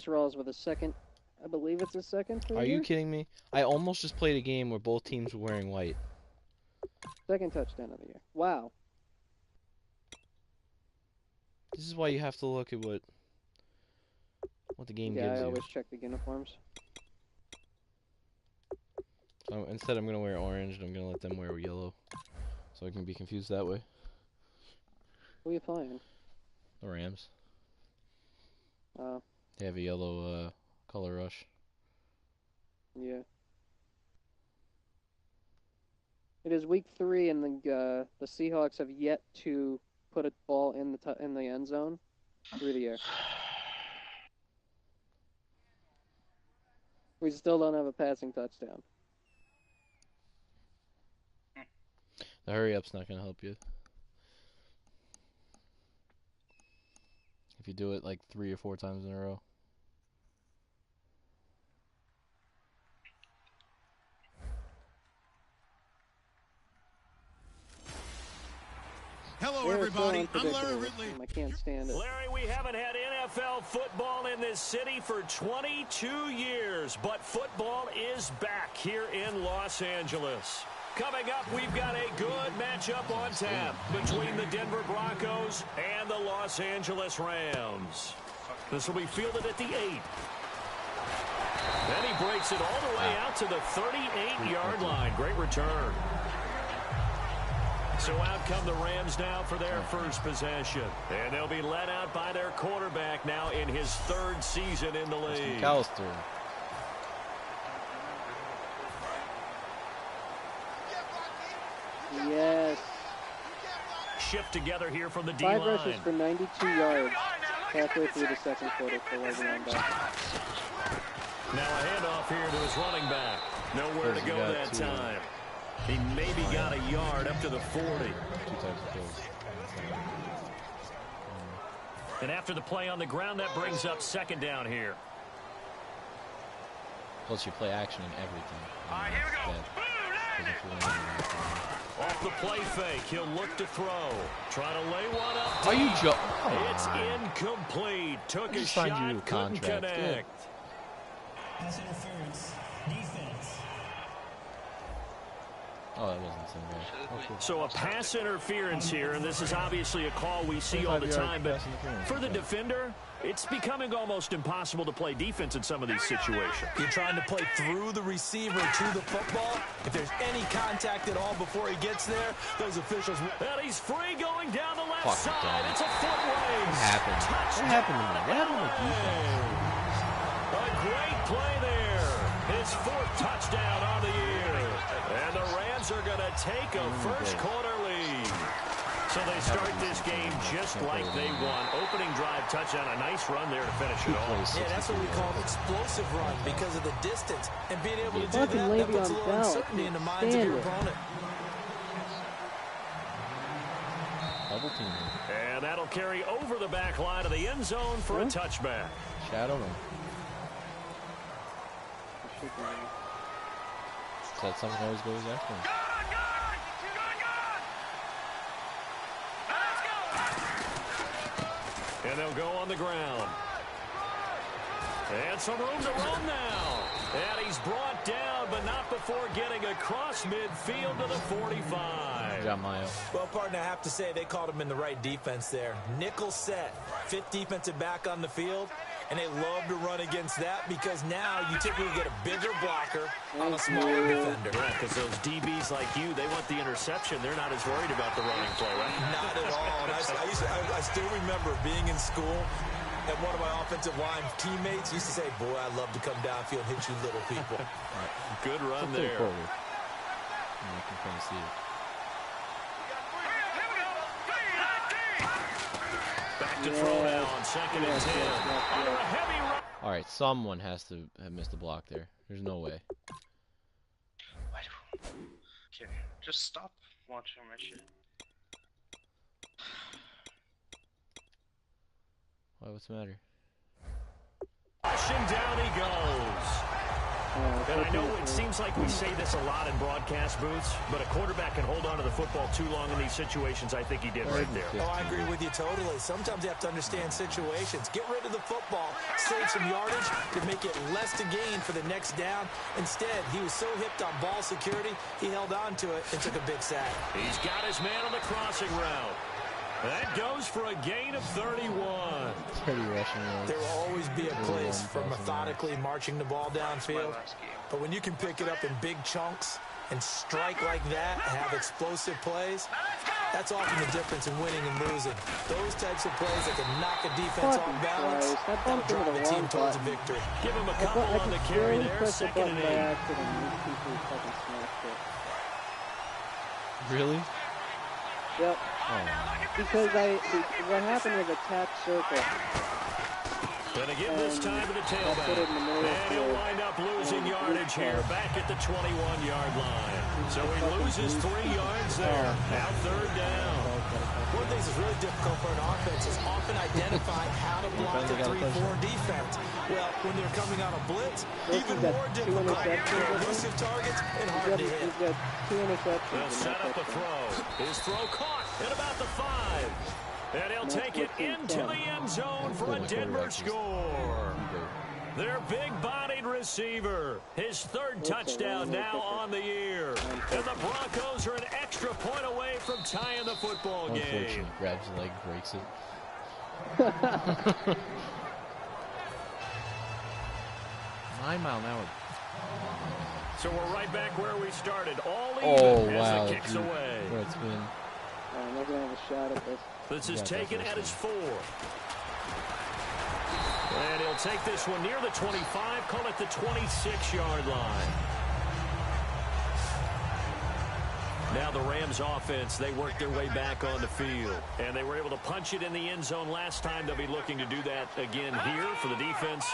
Rawls with a second. I believe it's his second for the Are you year. kidding me? I almost just played a game where both teams were wearing white. Second touchdown of the year. Wow. This is why you have to look at what the game Yeah, gives I you. always check the uniforms. So instead, I'm gonna wear orange, and I'm gonna let them wear yellow, so I can be confused that way. Who are you playing? The Rams. Oh. They have a yellow color rush. Yeah. It is week 3, and the Seahawks have yet to put a ball in the end zone through the air. We still don't have a passing touchdown. The hurry up's not gonna help you. If you do it like 3 or 4 times in a row. Hello, everybody. I'm Larry Ridley. I can't stand it. Larry, we haven't had NFL football in this city for 22 years, but football is back here in Los Angeles. Coming up, we've got a good matchup on tap between the Denver Broncos and the Los Angeles Rams. This will be fielded at the 8. Then he breaks it all the way out to the 38-yard line. Great return. So out come the Rams now for their first possession. And they'll be led out by their quarterback now in his 3rd season in the league. McAllister. Yes. Shift together here from the D-line. 5 D-line. rushes for 92 yards halfway through the second quarter for Le'Veon Bell. Now a handoff here to his running back. Nowhere to go that time. He maybe got a yard up to the 40. 2 times the kills. And after the play on the ground, that brings up 2nd down here. Plus you play action and everything. All right, here we go. Off the play fake, he'll look to throw. Try to lay one up. Are you It's incomplete. Took a shot, couldn't connect. Pass interference. Defense. Oh, that wasn't so bad. Oh, cool. So a pass interference here, and this is obviously a call we see all the time. But for the defender, it's becoming almost impossible to play defense in some of these situations. You're trying to play through the receiver to the football. If there's any contact at all before he gets there, those officials... And he's free going down the left side. It's a foot race. What happened? What happened to me? What happened to defense? A great play there. His 4th touchdown on the year. And the Rams are going to take a first quarter lead. So they start this game just like they won. Opening drive touchdown, a nice run there to finish it off. Yeah, that's what we call an explosive run because of the distance. And being able to do that, Fucking that puts a little Le'Veon Bell. uncertainty in the minds of your opponent. Double team. And that'll carry over the back line of the end zone for a touchback. Shadow him. So that someone always goes after him. And they'll go on the ground. And some room to run now. And he's brought down, but not before getting across midfield to the 45. Good job, Mayo. Well, partner, I have to say they called him in the right defense there. Nickel set, 5th defensive back on the field. And they love to run against that because now you typically get a bigger blocker on a smaller defender. Yeah, because those DBs like you, they want the interception. They're not as worried about the running play, right? Not at all. And I still remember being in school, and one of my offensive line teammates used to say, boy, I love to come downfield and hit you little people. Good run there. Forward. I can kind of see it. Back to throw now on 2nd and 10. Under a heavy run. All right, someone has to have missed a block there. There's no way. Okay, just stop watching my shit. Why? What's the matter? Rushing down he goes. And I know it seems like we say this a lot in broadcast booths, but a quarterback can hold on to the football too long in these situations. I think he did right there. Oh, I agree with you totally. Sometimes you have to understand situations. Get rid of the football, save some yardage to make it less to gain for the next down. Instead, he was so hipped on ball security, he held on to it and took a big sack. He's got his man on the crossing route. That goes for a gain of 31. Pretty rushing yards. There will always be a place for methodically marching the ball downfield. But when you can pick it up in big chunks and strike like that, have explosive plays, that's often the difference in winning and losing. Those types of plays that can knock a defense off balance, that'll drive a team towards a victory. Give him a couple on the carry there, second and 8. Really? Yep. Oh. Because what happened was a tap circle. Going to give this time to the tailback. And he'll wind up losing yardage here, back at the 21-yard line. So he loses 3 yards there. Now third down. One of the things that's really difficult for an offense is often identifying how to block the 3-4 defense. Well, when they're coming on a blitz, even more difficult. Elusive targets and hard to hit. He's got 2 interceptions. They'll set up a throw. His throw caught at about the 5. And he'll take it into the end zone for a Denver score. Their big-bodied receiver. His 3rd touchdown now on the year. And the Broncos are an extra point away from tying the football game. Unfortunately, grabs the leg, breaks it. 9-mile-an-hour. So we're right back where we started. All Oh, even wow. as it kicks away. Where it's been. I'm not going to have a shot at this. This is taken at his 4. And he'll take this one near the 25, call it the 26-yard line. Now the Rams offense, they worked their way back on the field. And they were able to punch it in the end zone last time. They'll be looking to do that again here for the defense.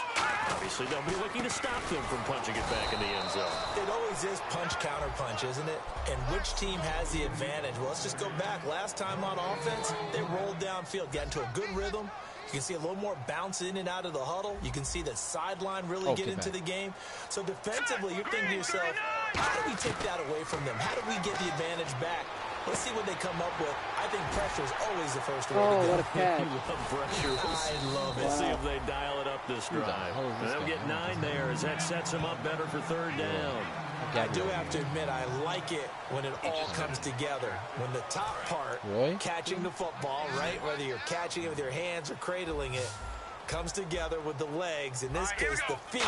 Obviously, they'll be looking to stop them from punching it back in the end zone. It always is punch-counter-punch, isn't it? And which team has the advantage? Well, let's just go back. Last time on offense, they rolled downfield, got into a good rhythm. You can see a little more bounce in and out of the huddle. You can see the sideline really get into the game. So defensively, you're thinking to yourself, how do we take that away from them? How do we get the advantage back? Let's see what they come up with. I think pressure is always the first way to go. What a catch. Pressure. I love it. We'll see if they dial it up this drive. They'll get 9 there as that sets them up better for third down. I do have to admit, I like it when it all comes together. When the top part, catching the football, right, whether you're catching it with your hands or cradling it, comes together with the legs, in this case the feet,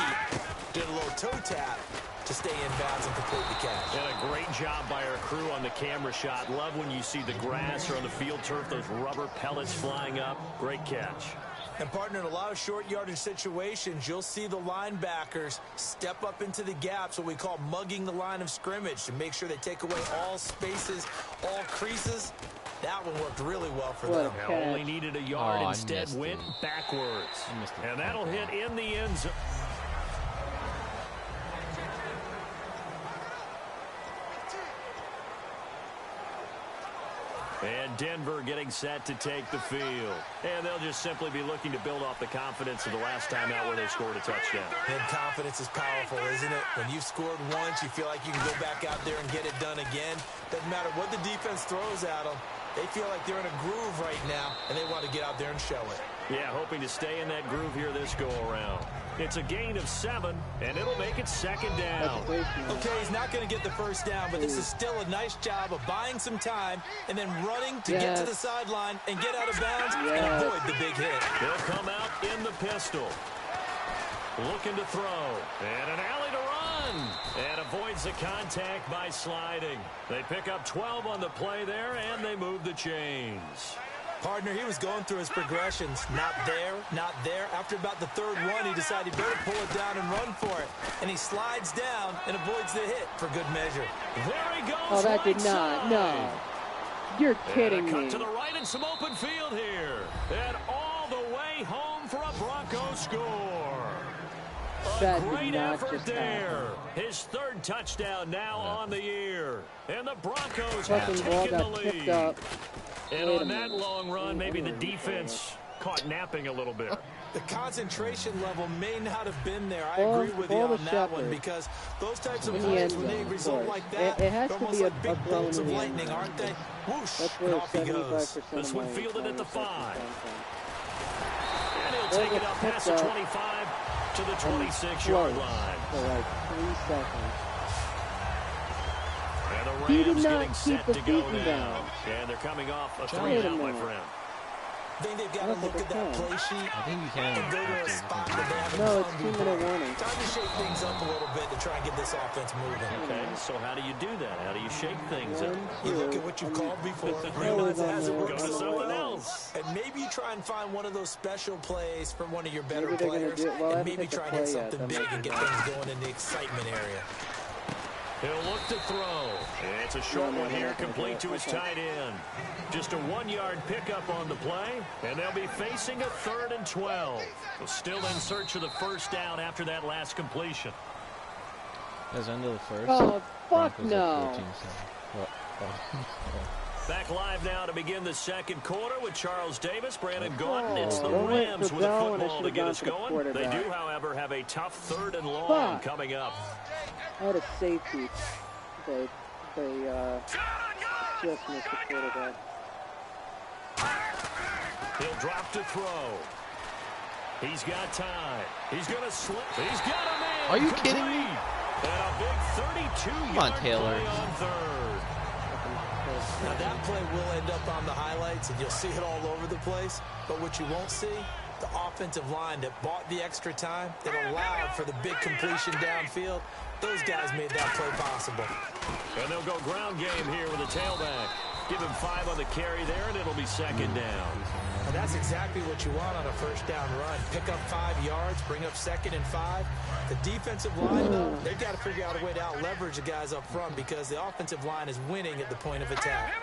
did a little toe tap to stay in bounds and complete the catch. And a great job by our crew on the camera shot. Love when you see the grass or on the field turf, those rubber pellets flying up. Great catch. And, partner, in a lot of short yardage situations, you'll see the linebackers step up into the gaps, what we call mugging the line of scrimmage, to make sure they take away all spaces, all creases. That one worked really well for them. Only needed a yard, instead went backwards. And that'll hit in the end zone. And Denver getting set to take the field. And they'll just simply be looking to build off the confidence of the last time out where they scored a touchdown. And confidence is powerful, isn't it? When you've scored once, you feel like you can go back out there and get it done again. Doesn't matter what the defense throws at them. They feel like they're in a groove right now, and they want to get out there and show it. Yeah, hoping to stay in that groove here this go-around. It's a gain of 7, and it'll make it second down. Okay, he's not going to get the first down, but this is still a nice job of buying some time and then running to get to the sideline and get out of bounds and avoid the big hit. He'll come out in the pistol. Looking to throw. And an alley to run. And avoids the contact by sliding. They pick up 12 on the play there, and they move the chains. Partner, he was going through his progressions. Not there, not there. After about the third one, he decided he better pull it down and run for it. And he slides down and avoids the hit for good measure. There he goes. Oh, that did not. No. You're kidding me. Cut to the right and some open field here. And all the way home for a Broncos score. A great effort there. His 3rd touchdown now on the year. And the Broncos have taken the lead. And on that long run, maybe the defense caught napping a little bit. The concentration level may not have been there. I Ball- agree with you ball to on that one Shepard. because those types of In the plays, end when they zone, of result course. like that, It has they're to almost be a like big throw bolts into of the end lightning, zone. aren't they? Whoosh, That's and where off he 75% goes. of This one my fielded at the 5. comes from. And he'll take it up past the 25 to the 26-yard line. For like 3 seconds. And the He did Rams not getting keep set the to go feet now. down. And they're coming off a Wait a 3 now, my minute. friend. I think they've got to look at that play sheet I think you can. and go to a spot that they haven't No, done it's before. 2-minute warning. Time to shake things up a little bit to try and get this offense moving. Okay, so how do you do that? How do you shake things up? You look at what you've called before, Hell realize is it on hasn't the- worked Go to so something well. else. And maybe you try and find one of those special plays from one of your better Maybe they're gonna players, do it. Well, I and haven't maybe picked the try and hit play yet. something That big might and be get right. things going in the excitement area. He'll look to throw. It's a short one here, complete to his tight end. Just a 1-yard pickup on the play, and they'll be facing a 3rd and 12. So still in search of the first down after that last completion. That's end of the first. Oh, fuck Broncos no. up 14-7. What? Oh. Back live now to begin the second quarter with Charles Davis, Brandon Gordon. It's the Don't wait Rams for with a Bell, and I football to should've get gone us for the going. They quarterback. do, however, have a tough 3rd and long Fuck. coming up. I had a safety. They just missed the quarterback. He'll drop to throw. He's got time. He's going to slip. He's got a man. Are you kidding me? And a big 32-yard Come on, Taylor. play on 3rd. Now that play will end up on the highlights, and you'll see it all over the place. But what you won't see, the offensive line that bought the extra time, that allowed for the big completion downfield, those guys made that play possible. And they'll go ground game here with a tailback. Give him 5 on the carry there, and it'll be 2nd down. And that's exactly what you want on a first down run. Pick up 5 yards, bring up 2nd and 5. The defensive line, though, they've got to figure out a way to out-leverage the guys up front because the offensive line is winning at the point of attack.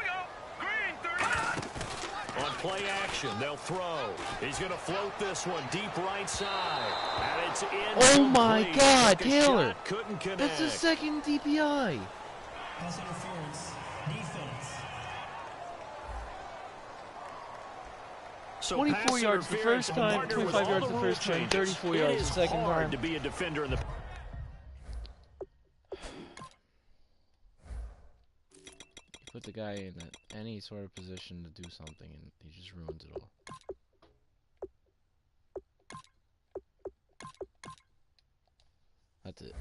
On play action, they'll throw. He's going to float this one deep right side. And it's in. Oh my God, Took a Taylor. shot, couldn't connect. That's the second DPI. Pass interference. Defense. So 24 pass yards the interference, first a time, partner with 25 all yards the the rule first time, changes. 34 yards the second It is hard time. to be a defender in the. Put the guy in any sort of position to do something, and he just ruins it all. That's it.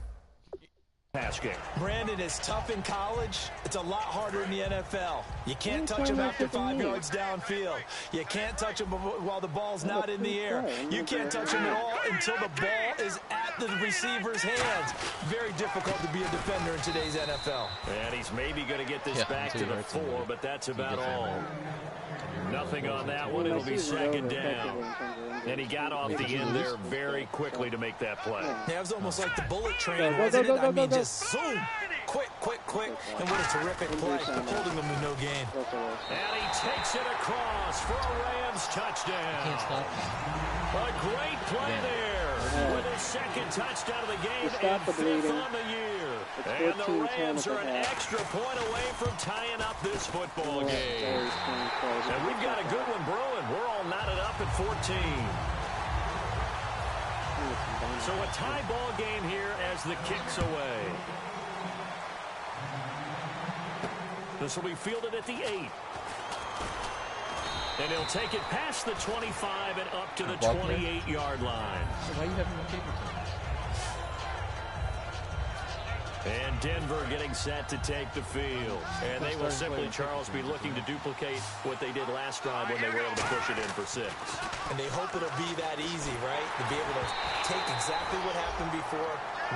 Pass game. Brandon is tough in college. It's a lot harder in the NFL. You can't touch him after 5 yards downfield. You can't touch him while the ball's not in the air. You can't touch him at all until the ball is at the receiver's hands. Very difficult to be a defender in today's NFL. And he's maybe going to get this back to the 4, but that's about all. Nothing on that one. It'll be 2nd down. And he got off the end there very quickly to make that play. Yeah, it was almost like the bullet train, Go, wasn't go, it? go, I mean, go. just zoom. Quick. And what a terrific play. Holding them to no gain. And he takes it across for a Rams touchdown. Can't stop him. A great play there with his 2nd touchdown of the game and 5th on the year. And the Rams are an extra point away from tying up this football game. And we've got a good one brewing. We're all knotted up at 14. So a tie ball game here as the kick's away. This will be fielded at the 8. And he'll take it past the 25 and up to the 28-yard line. So why are you having the paper team? And Denver getting set to take the field. And they will simply, Charles, be looking to duplicate what they did last drive when they were able to push it in for 6. And they hope it'll be that easy, right? To be able to take exactly what happened before,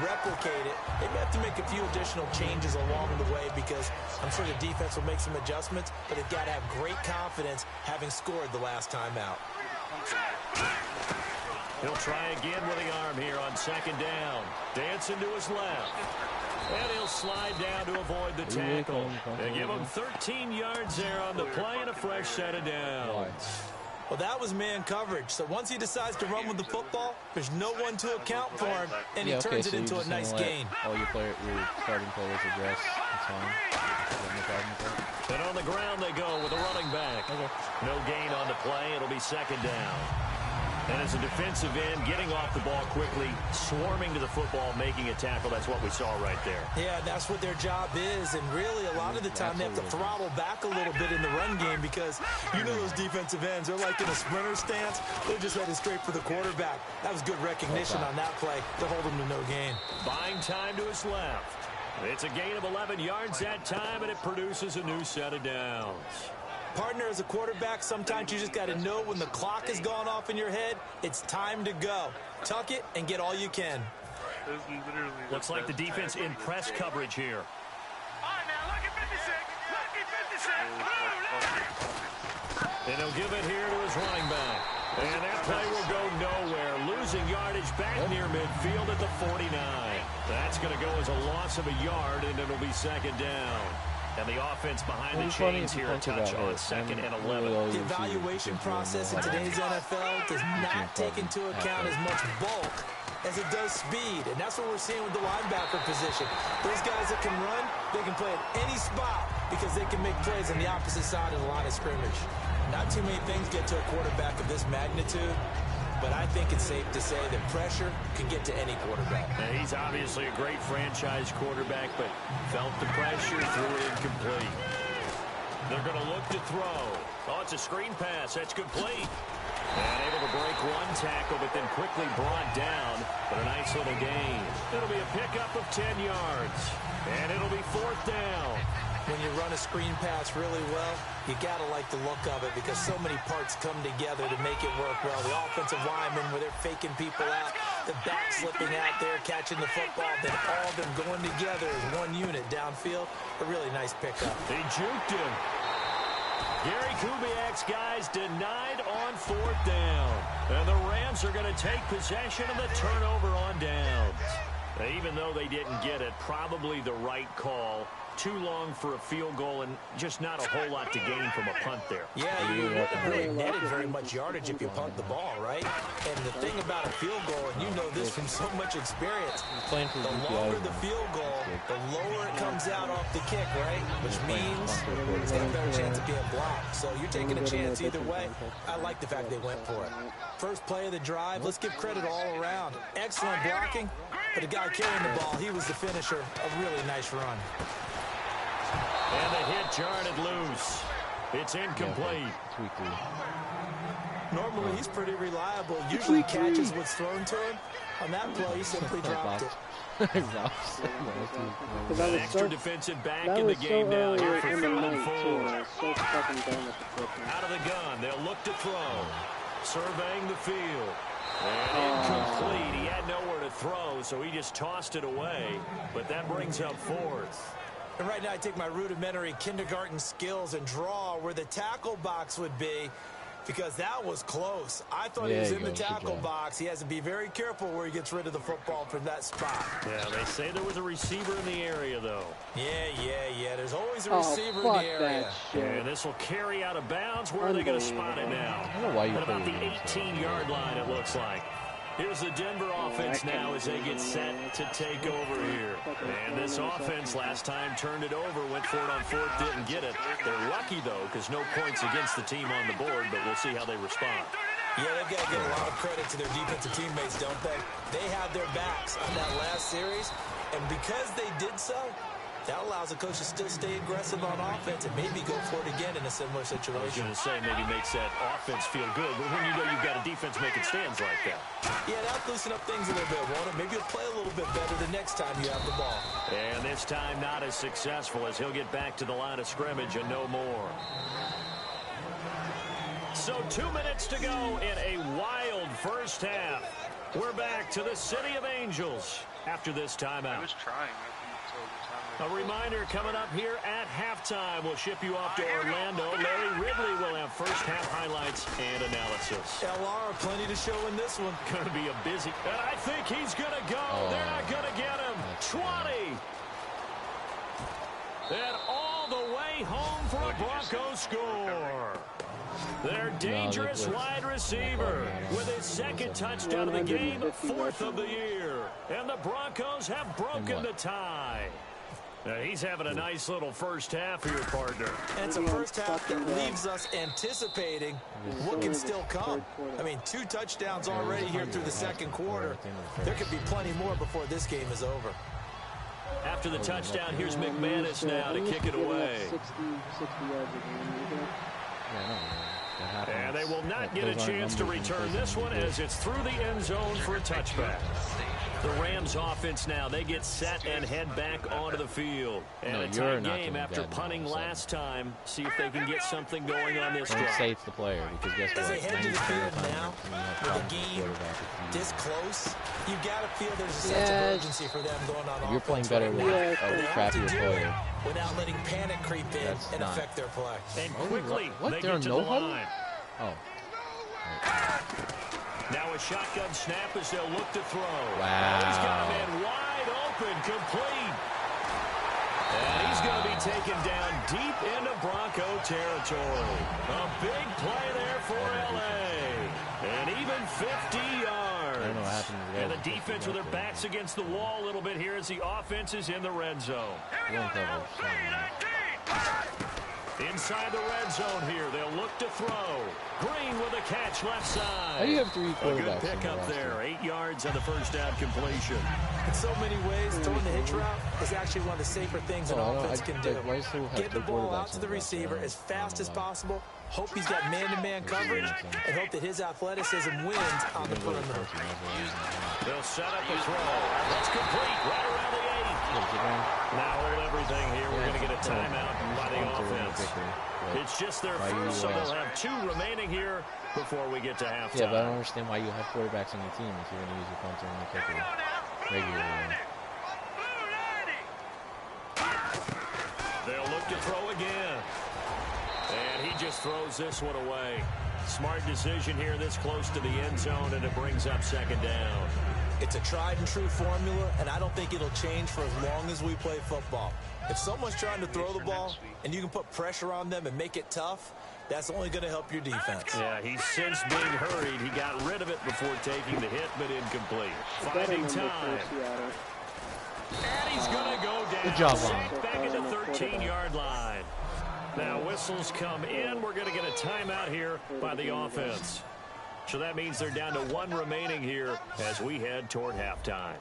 replicate it. They may have to make a few additional changes along the way because I'm sure the defense will make some adjustments, but they've got to have great confidence having scored the last time out. He'll try again with the arm here on 2nd down. Dancing to his left. And he'll slide down to avoid the tackle. They give him 13 yards there on the play and a fresh set of downs. Well, that was man coverage. So once he decides to run with the football, there's no one to account for him, and he turns it into a nice gain. All your starting players address. That's fine. And on the ground they go with a running back. No gain on the play. It'll be second down. And as a defensive end, getting off the ball quickly, swarming to the football, making a tackle, that's what we saw right there. Yeah, that's what their job is. And really, a lot of the time, they have to throttle back a little bit in the run game because you know those defensive ends, they're like in a sprinter stance. They're just headed straight for the quarterback. That was good recognition on that play to hold them to no gain. Buying time to his left. It's a gain of 11 yards that time, and it produces a new set of downs. Partner, as a quarterback, sometimes you just got to know when the clock has gone off in your head, it's time to go. Tuck it and get all you can. Looks like the defense in press coverage here. And he'll give it here to his running back. And that play will go nowhere. Losing yardage back near midfield at the 49. That's going to go as a loss of a yard, and it'll be second down. And the offense behind the chains here a touch on second and 11. The evaluation process in today's NFL does not take into account as much bulk as it does speed. And that's what we're seeing with the linebacker position. Those guys that can run, they can play at any spot because they can make plays on the opposite side of the line of scrimmage. Not too many things get to a quarterback of this magnitude, but I think it's safe to say that pressure can get to any quarterback. Now, he's obviously a great franchise quarterback, but felt the pressure, threw it incomplete. They're going to look to throw. Oh, it's a screen pass. That's complete. And able to break one tackle, but then quickly brought down. But a nice little gain. It'll be a pickup of 10 yards. And it'll be fourth down. When you run a screen pass really well, you got to like the look of it because so many parts come together to make it work well. The offensive linemen, where they're faking people out, the back slipping out there, catching the football, then all of them going together as one unit downfield. A really nice pickup. They juked him. Gary Kubiak's guys denied on fourth down. And the Rams are going to take possession of the turnover on downs. Even though they didn't get it, probably the right call. Too long for a field goal and just not a whole lot to gain from a punt there. Yeah, you wouldn't have really netted very much yardage if you punt the ball, right? And the thing about a field goal, and you know this from so much experience, the longer the field goal, the lower it comes out off the kick, right? Which means it's got a better chance of being blocked. So you're taking a chance either way. I like the fact they went for it. First play of the drive, let's give credit all around. Excellent blocking, but the guy carrying the ball, he was the finisher. A really nice run. And the hit jarred it loose. It's incomplete. Normally, he's pretty reliable. Usually he catches what's thrown to him. On that play, he simply dropped it. An extra defensive back in the game now here for 3rd and 4. Out of the gun, they'll look to throw. Surveying the field. And incomplete. He had nowhere to throw, so he just tossed it away. But that brings up 4th. And right now I take my rudimentary kindergarten skills and draw where the tackle box would be because that was close. I thought he was in the tackle box. He has to be very careful where he gets rid of the football from that spot. Yeah, they say there was a receiver in the area, though. Yeah. There's always a receiver in the area. And this will carry out of bounds. Where are they going to spot it now? I don't know why you At about the 18-yard line, it looks like. Here's the Denver offense now as they get set to take over here. And this offense last time turned it over, went for it on 4th, didn't get it. They're lucky, though, because no points against the team on the board, but we'll see how they respond. Yeah, they've got to give a lot of credit to their defensive teammates, don't they? They had their backs on that last series, and because they did so, that allows the coach to still stay aggressive on offense and maybe go for it again in a similar situation. I was going to say maybe makes that offense feel good, but when you know you've got a defense making stands like that. Yeah, that'll loosen up things a little bit, won't it? Maybe you'll play a little bit better the next time you have the ball. And this time not as successful as he'll get back to the line of scrimmage and no more. So 2 minutes to go in a wild first half. We're back to the City of Angels after this timeout. I was trying. A reminder coming up here at halftime. We'll ship you off to Orlando. Larry Ridley will have first half highlights and analysis. LR, plenty to show in this one. Going to be a busy. And I think he's going to go. They're not going to get him. 20. And all the way home for a Broncos score. Their dangerous wide receiver with his second touchdown of the game, 4th of the year. And the Broncos have broken the tie. He's having a nice little first half here, partner. And it's a first half that leaves us anticipating what can still come. I mean, 2 touchdowns already here through the second quarter. There could be plenty more before this game is over. After the touchdown, here's McManus now to kick it away. 60 yards And they will not get a chance to return this one as it's through the end zone for a touchback. The Rams offense now, they get set and head back onto the field. And a tight game after punting last time. See if they can get something going on this drive. Don't say it's the player, because guess what? As they head to the field now, with the game this close, you got to feel there's a sense of urgency for them going on offense. You're playing better with a crappier player. Without letting panic creep in and affect their play. And quickly, what? they There are get to no the line. Oh. Now a shotgun snap as they'll look to throw. Wow. He's got a man wide open, complete. And he's going to be taken down deep into Bronco territory. A big play there for L.A. And even 50 yards. I don't know what happened to and the defense with their backs against the wall a little bit here as the offense is in the red zone. Inside the red zone here, they'll look to throw. Green with a catch left side. How do you have 3 quarterbacks? A good pickup there. 8 yards on the first down completion. In so many ways, throwing the hitch route is actually one of the safer things an offense can do. Get the ball out to the receiver as fast as possible. Hope he's got man-to-man coverage, and hope that his athleticism wins on the perimeter. They'll set up a throw. That's complete right around the 8. Now hold everything here. We're going to get a timeout by the offense. It's just their first, so they'll have 2 remaining here before we get to halftime. Yeah, but I don't understand why you have quarterbacks on your team if you're going to use your punter and your kicker regularly. They'll look to throw again. And he just throws this one away. Smart decision here this close to the end zone, and it brings up second down. It's a tried-and-true formula, and I don't think it'll change for as long as we play football. If someone's trying to throw the ball and you can put pressure on them and make it tough, that's only going to help your defense. Yeah, he's since being hurried. He got rid of it before taking the hit, but incomplete. Finding time. And he's going to go down. Good job, Sacked back at the 13-yard line. Now whistles come in. We're going to get a timeout here by the offense. So that means they're down to 1 remaining here as we head toward halftime.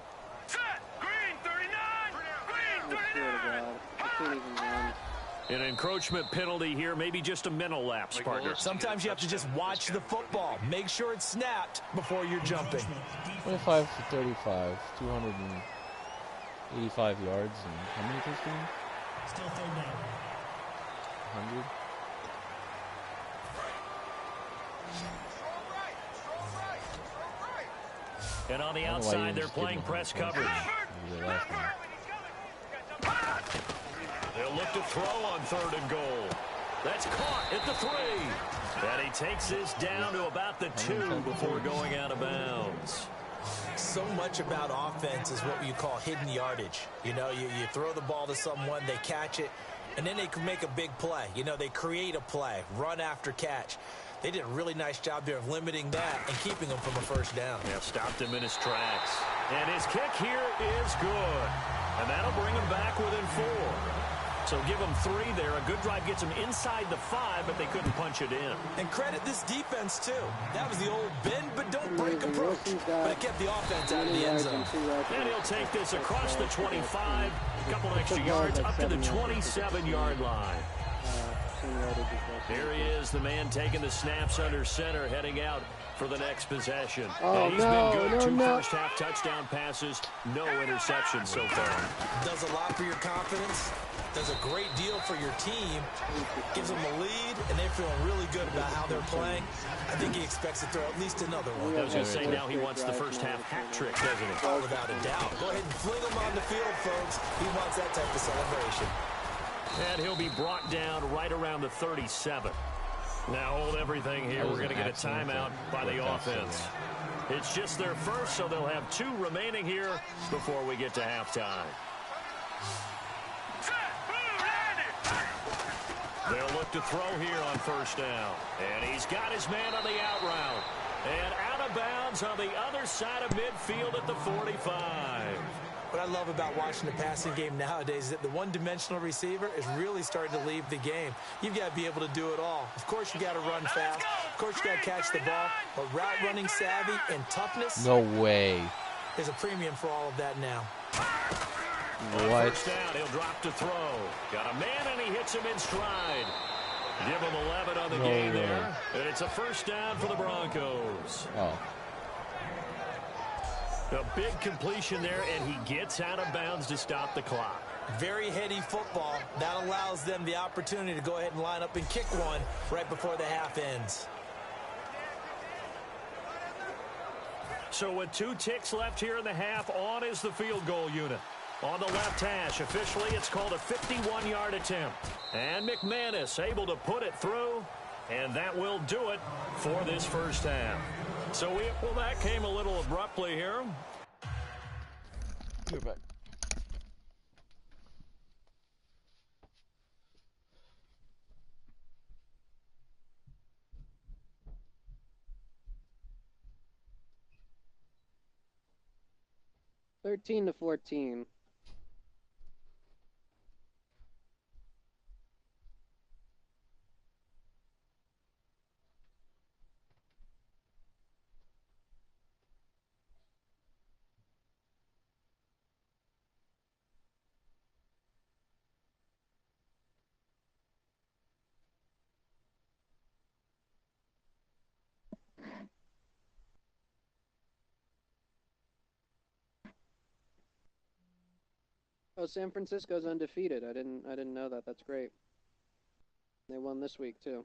An encroachment penalty here, maybe just a mental lapse, partner. Sometimes you have to just watch the football. Make sure it's snapped before you're jumping. 25 for 35, 285 yards, and how many touchdowns? Still third down. 100. And on the outside, they're playing press coverage. They'll look to throw on 3rd and goal. That's caught at the 3. And he takes this down to about the 2 before going out of bounds. So much about offense is what you call hidden yardage. You know, you throw the ball to someone, they catch it, and then they can make a big play. You know, they create a play, run after catch. They did a really nice job there of limiting that and keeping him from a first down. Yeah, stopped him in his tracks. And his kick here is good. And that'll bring him back within 4. So give them 3 there. A good drive gets them inside the 5, but they couldn't punch it in. And credit this defense, too. That was the old bend but don't break approach. But it kept the offense out of the end zone. And he'll take this across the 25. A couple extra yards up to the 27-yard line. Here he is, the man taking the snaps under center, heading out for the next possession. Oh, and he's been good. 2 first-half touchdown passes, no interceptions so far. Does a lot for your confidence. Does a great deal for your team. Gives them a lead, and they're feeling really good about how they're playing. I think he expects to throw at least another one. I was going to say, now he wants the first-half hat trick, doesn't he? Oh, without a doubt. Go ahead and fling him on the field, folks. He wants that type of celebration. And he'll be brought down right around the 37. Now hold everything here. We're going to get a timeout by the offense. It's just their first, so they'll have 2 remaining here before we get to halftime. They'll look to throw here on first down. And he's got his man on the out route. And out of bounds on the other side of midfield at the 45. What I love about watching the passing game nowadays is that the one-dimensional receiver is really starting to leave the game. You've got to be able to do it all. Of course, you got to run fast. Of course, you got to catch the ball. But route running savvy and toughness. No way. There's a premium for all of that now. What? First down, he'll drop to throw. Got a man, and he hits him in stride. Give him 11 on the game there. And it's a first down for the Broncos. Oh. A big completion there, and he gets out of bounds to stop the clock. Very heady football. That allows them the opportunity to go ahead and line up and kick one right before the half ends. So with 2 ticks left here in the half, on is the field goal unit. On the left hash, officially it's called a 51-yard attempt. And McManus able to put it through, and that will do it for this first half. So that came a little abruptly here. You're back. Thirteen to 14. Oh, San Francisco's undefeated. I didn't know that. That's great. They won this week too.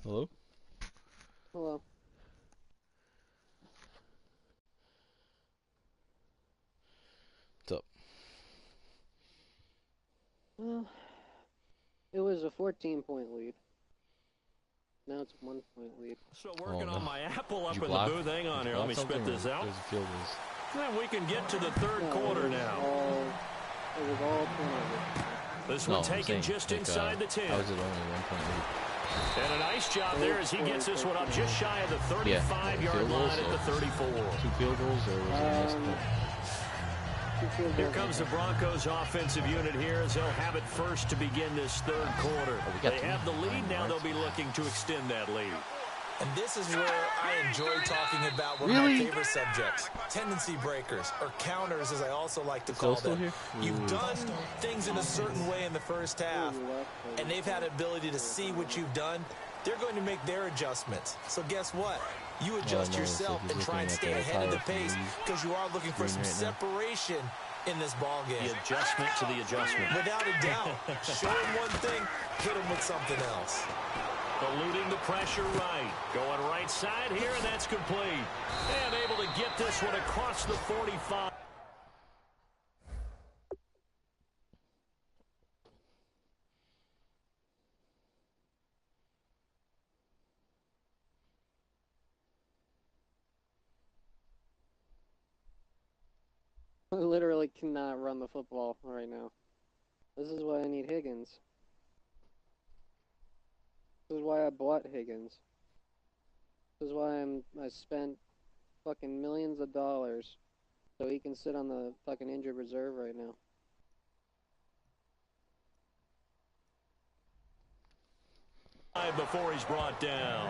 Hello? Hello. What's up? Well, it was a 14-point lead. Now it's a 1-point lead. So working no. on my Apple up Did you in the block? booth. Hang on Did you here. Let me block spit something, this or out. there's a field goals? Then we can get to the third No, quarter it was now. It was all turnover. This No, one I'm taken saying, just like, inside the 10. How is it only 1 point lead? And a nice job there as he gets this one up just shy of the 35-yard field goals, line at the 34. 2 field goals, or was it a missed point? Here comes the Broncos offensive unit here as they'll have it first to begin this third quarter. got They two. have the lead. Now they'll be looking to extend that lead. And this is where I enjoy talking about one of my favorite subjects, tendency breakers, or counters, as I also like to call them. here? You've done things in a certain way in the first half, and they've had ability to see what you've done. They're going to make their adjustments. So guess what? You adjust no, yourself so he's and try and looking stay at the ahead of the entire pace because you are looking for some screen right now. separation in this ball game. The adjustment to the adjustment. Without a doubt. Show him one thing, hit him with something else. Eluding the pressure right. Going right side here, and that's complete. And able to get this one across the 45. I literally cannot run the football right now. This is why I need Higgins. This is why I bought Higgins. This is why I spent fucking millions of dollars so he can sit on the fucking injured reserve right now. Before he's brought down.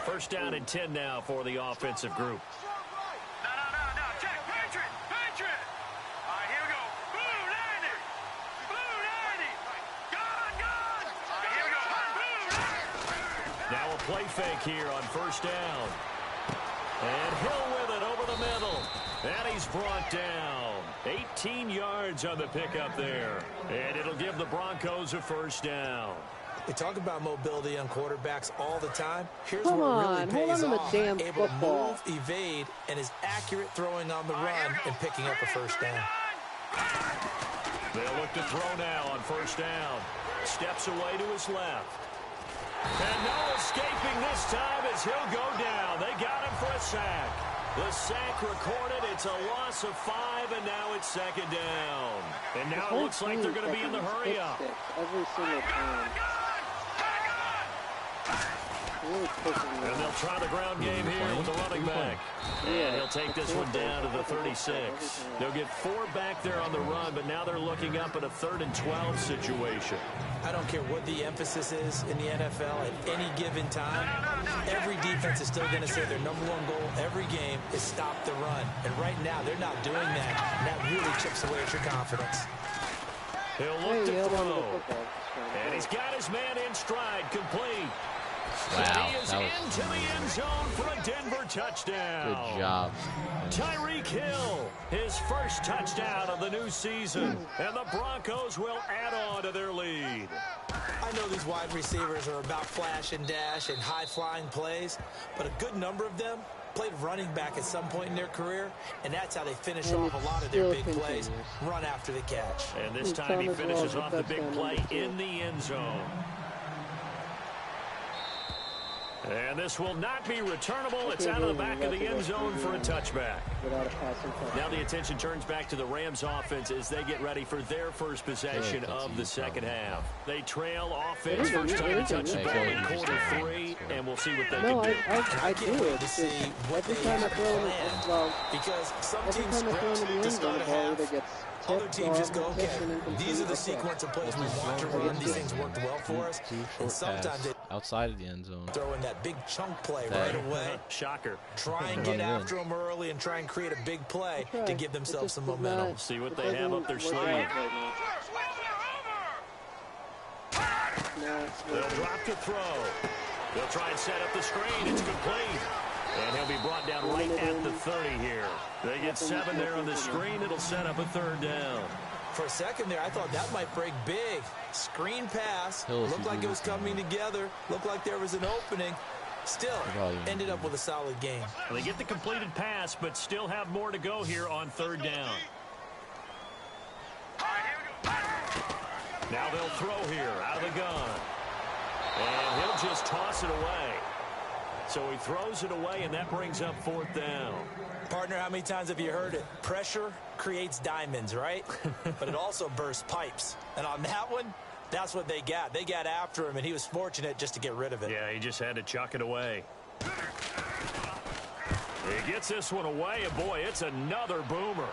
First down and 10 now for the offensive group. No. Check. Patriot. All right, here we go. Blue 90. Gone. All right, here we go. Blue 90. Now a play fake here on first down. And Hill with it over the middle. And he's brought down. 18 yards on the pickup there. And it'll give the Broncos a first down. We talk about mobility on quarterbacks all the time. Here's Come where it on, really hold pays on to the off. damn Able football. to move, evade, and is accurate throwing on the run and picking up a first down. They'll look to throw now on first down. Steps away to his left. And no escaping this time as he'll go down. They got him for a sack. The sack recorded. It's a loss of 5, and now it's second down. And now it looks like they're going to be in the hurry-up. Every single time. Really pushing me. And they'll try the ground game here with the running back. And he'll take this one down to the 36. They'll get 4 back there on the run, but now they're looking up at a 3rd and 12 situation. I don't care what the emphasis is in the NFL at any given time. Every defense is still going to say their #1 goal every game is stop the run. And right now, they're not doing that. And that really chips away at your confidence. He'll look to throw. And he's got his man in stride, complete. Wow, He is that was into the end zone for a Denver touchdown. good job. Tyreek Hill, his first touchdown of the new season. And the Broncos will add on to their lead. I know these wide receivers are about flash and dash and high-flying plays, but a good number of them played running back at some point in their career, and that's how they finish off a lot of their big plays, run after the catch. And this time he finishes off the big play in the end zone. And this will not be returnable. It's out of the back of the end zone for a touchback. Now the attention turns back to the Rams offense as they get ready for their first possession of the second half. They trail offense first time to touch the ball in quarter 3, and we'll see what they can do. I do it. To see what Every they time I have throw in planned, well, because some every teams time I throw into the script end to zone, start the a ball either half. gets Other teams just go, okay, tipped or incomplete. these are the sequence of plays we want to run. These things worked well for us. Two And short sometimes pass they outside of the end zone. throw in that big chunk play right away. Shocker. Try and get after them early and try and create a big play to give themselves some momentum. See what they have up their sleeve. They'll drop to throw. They'll try and set up the screen. It's complete. And he'll be brought down right at the 30 here. They get 7 there on the screen. It'll set up a 3rd down. For a second there, I thought that might break big. Screen pass. Hills Looked like it was coming together. Looked like there was an opening. Still, ended up with a solid game. Well, they get the completed pass, but still have more to go here on 3rd down. Now they'll throw here out of the gun. And he'll just toss it away. So he throws it away, and that brings up 4th down. Partner, how many times have you heard it? Pressure creates diamonds, right? But it also bursts pipes. And on that one, that's what they got. They got after him, and he was fortunate just to get rid of it. Yeah, he just had to chuck it away. He gets this one away, and boy, it's another boomer.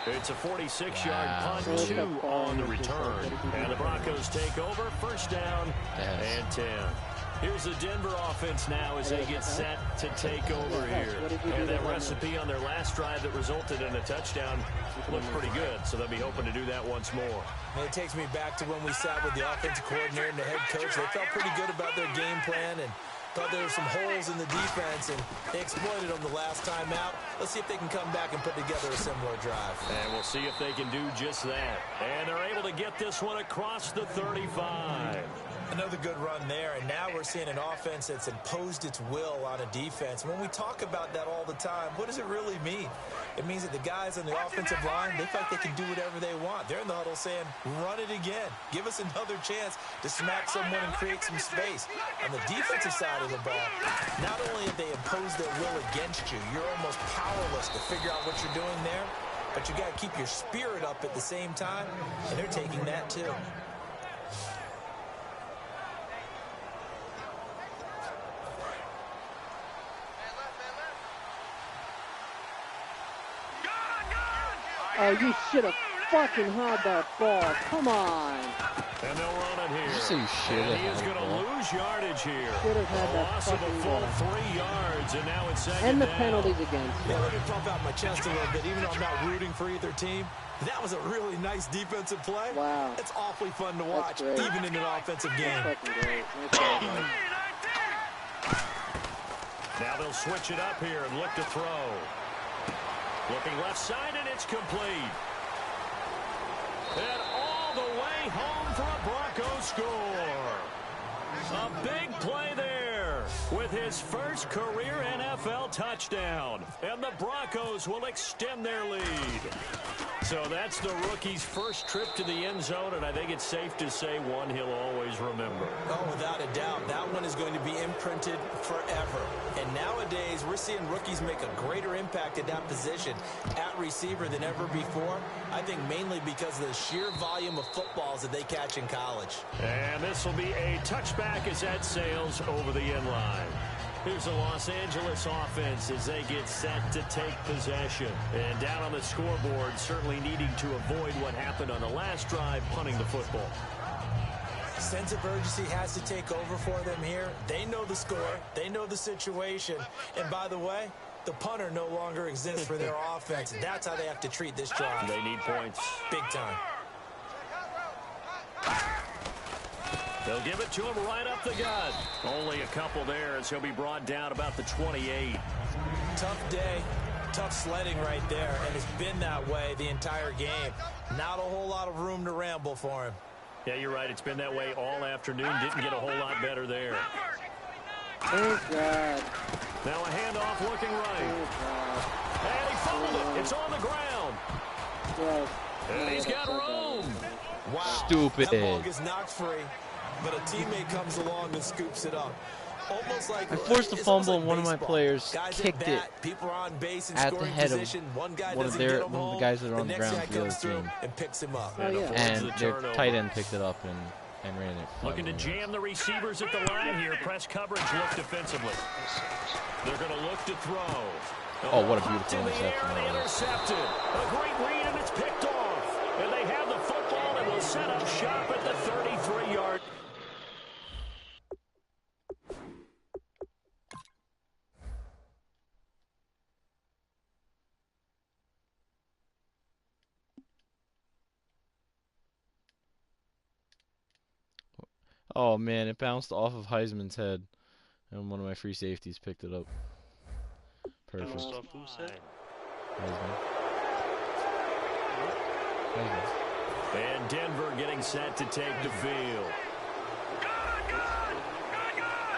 It's a 46-yard punt, 2 on the return. And the Broncos take over, first down and 10. Here's the Denver offense now as they get set to take over here. And that recipe on their last drive that resulted in a touchdown looked pretty good, so they'll be hoping to do that once more. And it takes me back to when we sat with the offensive coordinator and the head coach. They felt pretty good about their game plan and thought there were some holes in the defense, and they exploited them the last time out. Let's see if they can come back and put together a similar drive. And we'll see if they can do just that. And they're able to get this one across the 35. Another good run there, and now we're seeing an offense that's imposed its will on a defense. When we talk about that all the time, what does it really mean? It means that the guys on the offensive line, they feel like they can do whatever they want. They're in the huddle saying, run it again. Give us another chance to smack someone and create some space. On the defensive side of the ball, not only have they imposed their will against you, you're almost powerless to figure out what you're doing there, but you got to keep your spirit up at the same time, and they're taking that too. Oh, you should have fucking had that ball. Come on. And they'll run it here. Did you say you should have And he is had going the to ball? lose yardage here. Should have had A that loss of a fucking full ball. 3 yards, and now it's second And the down. penalties against Yeah, him. let me pump out my chest a little bit, even though I'm not rooting for either team. That was a really nice defensive play. Wow. It's awfully fun to watch, great. even in an offensive game. Fucking great. Nice job, guys. Now they'll switch it up here and look to throw. Looking left side, and it's complete. And all the way home for a Broncos score. A big play there with his first career NFL touchdown. And the Broncos will extend their lead. So that's the rookie's first trip to the end zone, and I think it's safe to say one he'll always remember. Oh, without a doubt, that one is going to be imprinted forever. And nowadays, we're seeing rookies make a greater impact at that position at receiver than ever before. I think mainly because of the sheer volume of footballs that they catch in college. And this will be a touchback as that sails over the end line. Here's the Los Angeles offense as they get set to take possession. And down on the scoreboard, certainly needing to avoid what happened on the last drive, punting the football. Sense of urgency has to take over for them here. They know the score. They know the situation. And by the way, the punter no longer exists for their offense. That's how they have to treat this drive. They need points. Big time. They'll give it to him right up the gut. Only a couple there as he'll be brought down about the 28. Tough day, tough sledding right there, and it's been that way the entire game. Not a whole lot of room to ramble for him. Yeah, you're right. It's been that way all afternoon. Didn't get a whole lot better there. Thank God. Now a handoff looking right. Thank God. And he fumbled it. It's on the ground. Yes. And he's got room. Wow. Stupid. That ball gets knocked free, but a teammate comes along and scoops it up. Almost like I forced a it's almost fumble, like and one of my baseball. players Guys kicked at bat, it people are on base in at the scoring head position. of One guy one of doesn't their- get him one of the home. guys that are on the next ground guy for the other comes through team. and picks him up. Oh, yeah. and The their turnover. tight end picked it up and ran it. Looking to jam the receivers at the line here. Press coverage, look defensively. They're going to look to throw. Oh, what a Popped beautiful in the air interception and that was. intercepted. A great read, and it's picked off. And they have the football and will set up shop at the 33-yard. Oh man, it bounced off of Heisman's head, and one of my free safeties picked it up. Perfect. Bounced off whose head? Heisman. Heisman. And Denver getting set to take the field.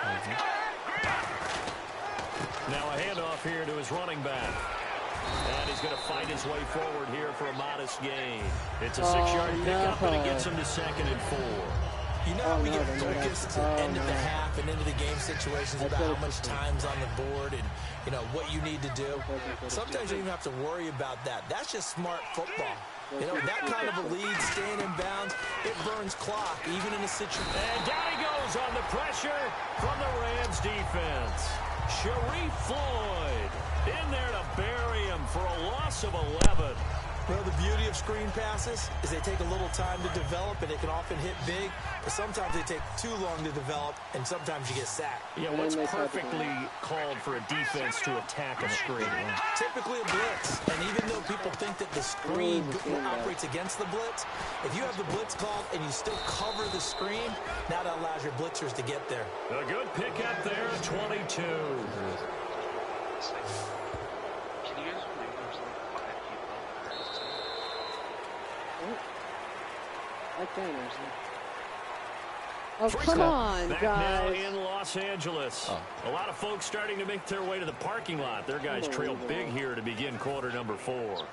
Heisman. Now a handoff here to his running back. And he's going to fight his way forward here for a modest gain. It's a 6-yard pickup, and it gets him to 2nd and 4. You know how we get no, focused no. end of the half and into the game situations That's about what how it's much time's on the board and, you know, what you need to do. Sometimes you don't even have to worry about that. That's just smart football. You know, that kind of a lead, staying in bounds, it burns clock, even in a situation. And down he goes on the pressure from the Rams defense. Sharif Floyd in there to bury him for a loss of 11. Well, the beauty of screen passes is they take a little time to develop, and they can often hit big, but sometimes they take too long to develop, and sometimes you get sacked. Yeah, what's perfectly called for a defense to attack a screen? Typically a blitz, and even though people think that the screen operates against the blitz, if you have the blitz called and you still cover the screen, now that allows your blitzers to get there. A good pickup there, 22. Can you guys believe there's like 5 people? I can actually. Oh, come on, Back guys. now in Los Angeles. A lot of folks starting to make their way to the parking lot. Their guys trail big here to begin quarter number 4.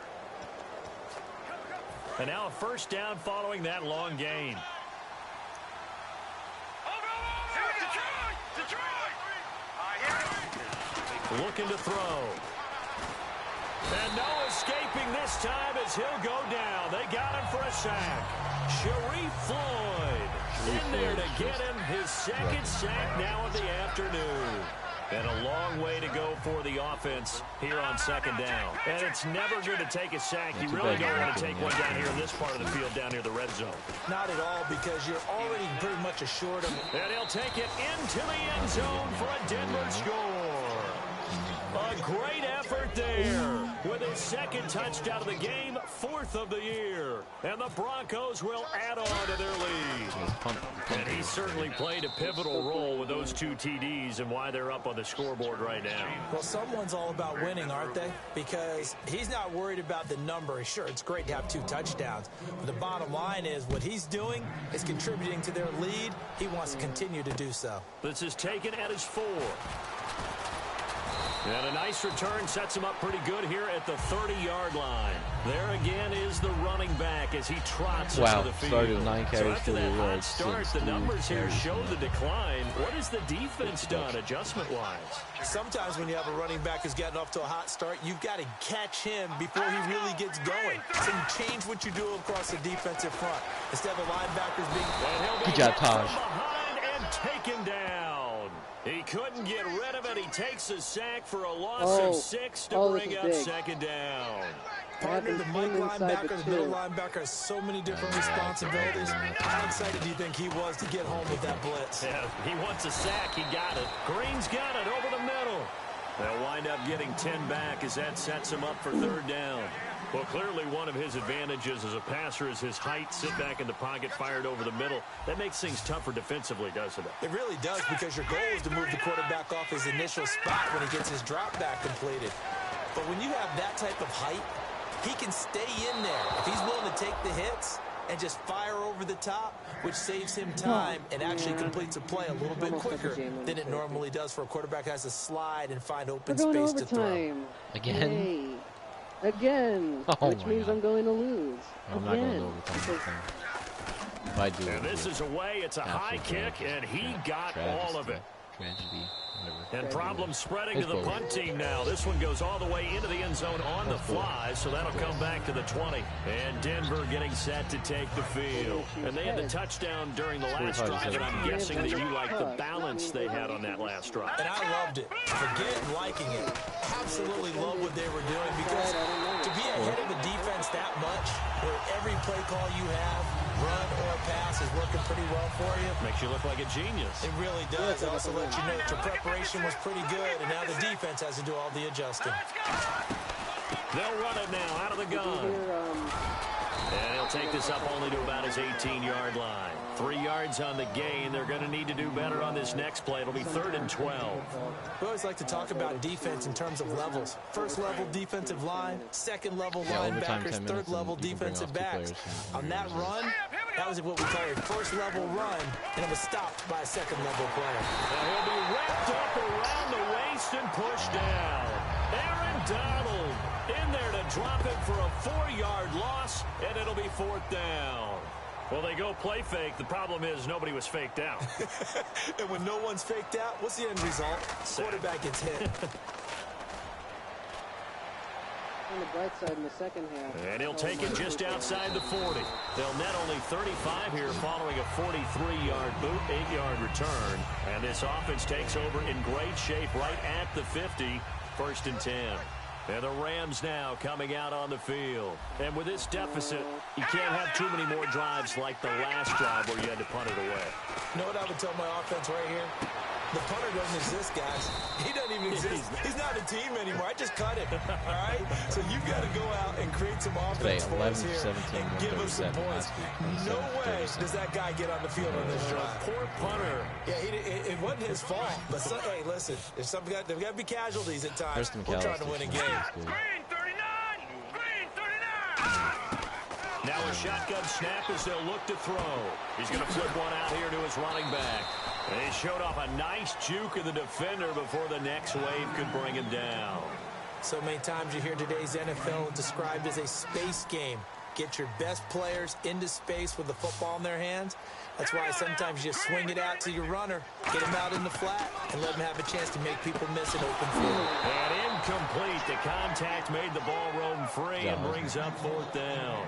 And now a first down following that long gain. Looking to throw. And no escaping this time as he'll go down. They got him for a sack. Sharif Floyd in there to get him his second sack now of the afternoon. And a long way to go for the offense here on second down. And it's never good to take a sack. You really don't want to take one down here in this part of the field, down near the red zone. Not at all, because you're already pretty much assured of it. And he'll take it into the end zone for a Denver score. A great effort there with his second touchdown of the game, 4th of the year. And the Broncos will add on to their lead. And he certainly played a pivotal role with those 2 TDs and why they're up on the scoreboard right now. Well, someone's all about winning, aren't they? Because he's not worried about the number. Sure, it's great to have 2 touchdowns. But the bottom line is what he's doing is contributing to their lead. He wants to continue to do so. This is taken at his 4. And a nice return sets him up pretty good here at the 30-yard line. There again is the running back as he trots into the field. Started 9 carries so after for that the hot start, the numbers here carries. show the decline. What has the defense done adjustment-wise? Sometimes when you have a running back who's getting off to a hot start, you've got to catch him before he really gets going. So you change what you do across the defensive front. Instead of the linebackers being... Good job, Taj. Behind and taken down. He couldn't get rid of it. He takes a sack for a loss of 6 to bring up second down. Partner, the Mike linebacker, the middle linebacker has so many different responsibilities. How excited do you think he was to get home with that blitz? Yeah, he wants a sack. He got it. Green's got it over the middle. They'll wind up getting 10 back as that sets him up for 3rd down. Well, clearly one of his advantages as a passer is his height. Sit back in the pocket, fired over the middle. That makes things tougher defensively, doesn't it? It really does, because your goal is to move the quarterback off his initial spot when he gets his drop back completed. But when you have that type of height, he can stay in there. If he's willing to take the hits and just fire over the top, which saves him time and actually completes a play a little bit quicker than it normally does for a quarterback who has to slide and find open space to throw. Again? Yay. Again, which means God. I'm going to lose. I'm not going to overtime. If I do, and this is away. It's a high kick, and he got all of it. Tragedy. Whatever. And problems spreading to the punt team now. This one goes all the way into the end zone on the fly, so that'll come back to the 20. And Denver getting set to take the field. And they had the touchdown during the last drive, and I'm guessing that you like the balance they had on that last drive. And I loved it. Forget liking it. Absolutely love what they were doing, because to be ahead of a defense that much, where every play call you have, run or pass, is working pretty well for you. Makes you look like a genius. It really does. It also lets you know that your preparation was pretty good, and now the defense has to do all the adjusting. They'll run it now out of the gun. And he'll take this up only to about his 18-yard line. 3 yards on the gain. They're going to need to do better on this next play. It'll be 3rd and 12. We always like to talk about defense in terms of levels. First level defensive line, second level linebackers, third level defensive backs. On that run, that was what we call a first level run, and it was stopped by a second level player. And he'll be wrapped up around the waist and pushed down. Aaron Donald in there to drop it for a 4-yard loss, and it'll be 4th down. Well, they go play fake. The problem is nobody was faked out. And when no one's faked out, what's the end result? Quarterback gets hit. On the bright side in the second half. And he'll take it just outside the 40. They'll net only 35 here following a 43-yard boot, 8-yard return. And this offense takes over in great shape right at the 50, 1st and 10. And the Rams now coming out on the field. And with this deficit, you can't have too many more drives like the last drive where you had to punt it away. You know what I would tell my offense right here? The punter doesn't exist, guys. He doesn't even exist. He's not a team anymore. I just cut it, all right? So you've got to go out and create some offense for us here and give us some points. No way does that guy get on the field on this drive. Poor punter. Yeah, it wasn't his fault. But, hey, listen, there's got to be casualties at times. We're trying to win a game. Green 39! Green 39! Now Now a shotgun snap as they'll look to throw. He's going to flip one out here to his running back. And he showed off a nice juke of the defender before the next wave could bring him down. So many times you hear today's NFL described as a space game. Get your best players into space with the football in their hands. That's why sometimes you swing it out to your runner, get him out in the flat, and let him have a chance to make people miss an open field. And incomplete. The contact made the ball roam free and brings up 4th down.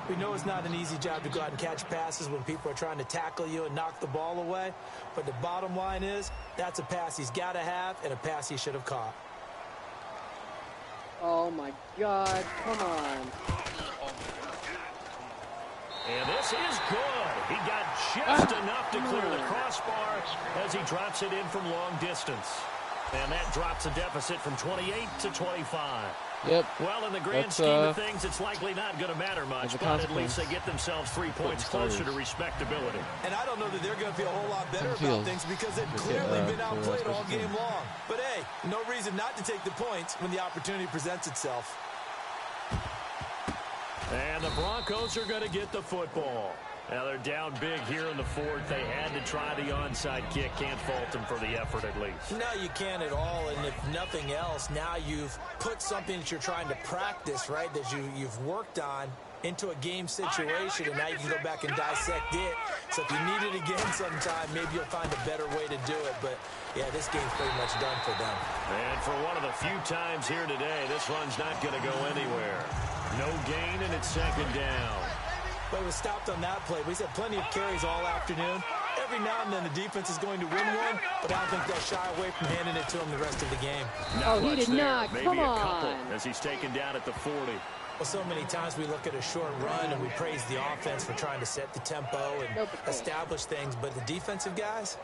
We know it's not an easy job to go out and catch passes when people are trying to tackle you and knock the ball away. But the bottom line is, that's a pass he's got to have and a pass he should have caught. Oh my God, come on. And this is good. He got just enough to clear the crossbar as he drops it in from long distance. And that drops the deficit from 28 to 25. Yep. Well, in the grand scheme of things, it's likely not going to matter much, but at least they get themselves 3 points closer to respectability. And I don't know that they're going to feel a whole lot better about things because they've clearly been outplayed all game long. But hey, no reason not to take the points when the opportunity presents itself. And the Broncos are going to get the football. Now they're down big here in the 4th. They had to try the onside kick. Can't fault them for the effort at least. No, you can't at all. And if nothing else, now you've put something that you're trying to practice, right, that you've worked on into a game situation, and now you can go back and dissect it. So if you need it again sometime, maybe you'll find a better way to do it. But, yeah, this game's pretty much done for them. And for one of the few times here today, this run's not going to go anywhere. No gain, and it's 2nd down. But it was stopped on that play. He's had plenty of carries all afternoon. Every now and then the defense is going to win one, but I don't think they'll shy away from handing it to him the rest of the game. Oh, he did not. Maybe Come a on. couple as he's taken down at the 40. Well, so many times we look at a short run and we praise the offense for trying to set the tempo and establish things, but the defensive guys,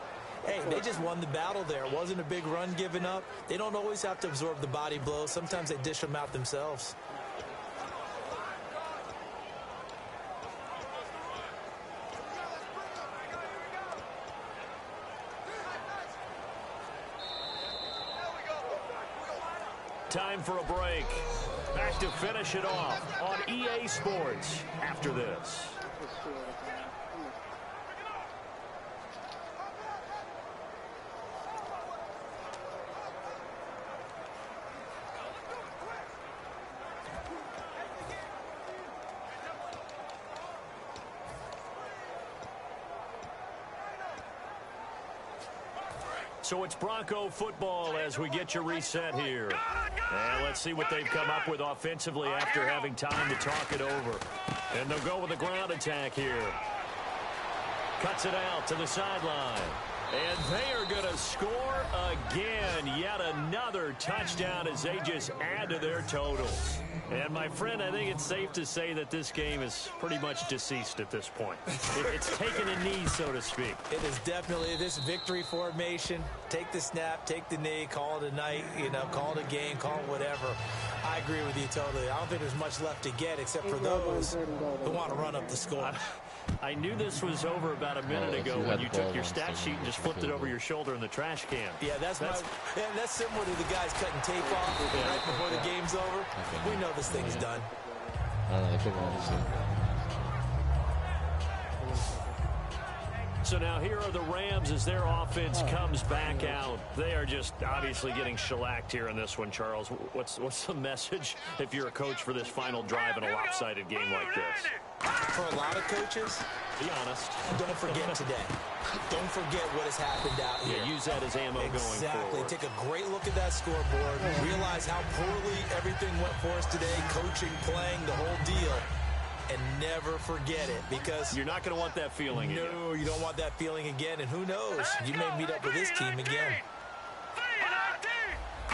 hey, they just won the battle there. It wasn't a big run given up. They don't always have to absorb the body blows. Sometimes they dish them out themselves. Time for a break. Back to finish it off on EA Sports after this. So it's Bronco football as we get your reset here. And let's see what they've come up with offensively after having time to talk it over. And they'll go with a ground attack here. Cuts it out to the sideline. And they are going to score again. Yet another touchdown as they just add to their totals. And, my friend, I think it's safe to say that this game is pretty much deceased at this point. It's taken a knee, so to speak. It is definitely this victory formation. Take the snap, take the knee, call it a night, call it a game, call it whatever. I agree with you totally. I don't think there's much left to get except for those who want to run up the score. I knew this was over about a minute ago when you took your stat sheet and just flipped it over your shoulder in the trash can. Yeah, that's similar to the guys cutting tape off right before the game's over. We know this thing's done. I don't know, they pick one to see. So now here are the Rams as their offense comes back out. They are just obviously getting shellacked here in this one, Charles. What's the message if you're a coach for this final drive in a lopsided game like this? For a lot of coaches, be honest. Don't forget today. Don't forget what has happened out here. Yeah, use that as ammo going forward. Take a great look at that scoreboard. Realize how poorly everything went for us today. Coaching, playing, the whole deal. And never forget it, because you're not going to want that feeling again. No, you don't want that feeling again. And who knows? You may meet up with this team again.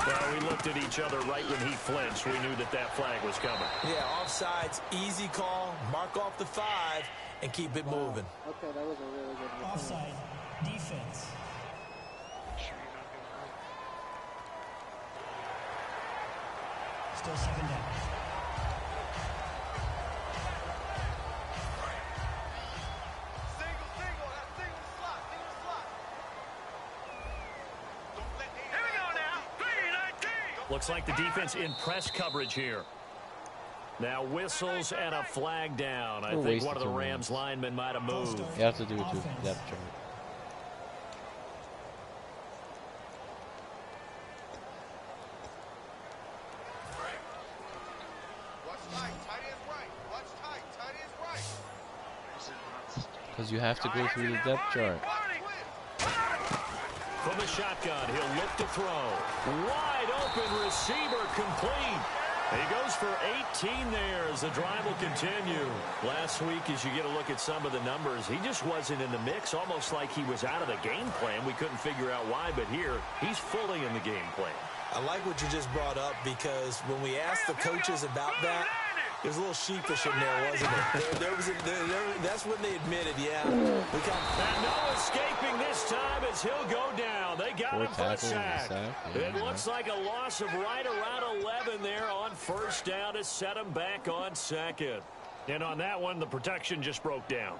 Well, we looked at each other right when he flinched. We knew that flag was coming. Yeah, offsides, easy call. Mark off the 5 and keep it moving. Okay, that was a really good one. Offside, defense. Still 2nd down. Looks like the defense in press coverage here. Now whistles and a flag down. I We're think one wasting of the 2 Rams minutes. linemen might have moved. You have to do it to depth chart. Because you have to go through the depth chart. From the shotgun, he'll look to throw. Wide open receiver, complete. He goes for 18 there as the drive will continue. Last week, as you get a look at some of the numbers, he just wasn't in the mix, almost like he was out of the game plan. We couldn't figure out why, but here, he's fully in the game plan. I like what you just brought up because when we asked the coaches about that, there's a little sheepish in there, wasn't it? That's when they admitted, yeah. And no escaping this time as he'll go down. They got him for a sack. It looks like a loss of right around 11 there on first down to set him back on second. And on that one, the protection just broke down.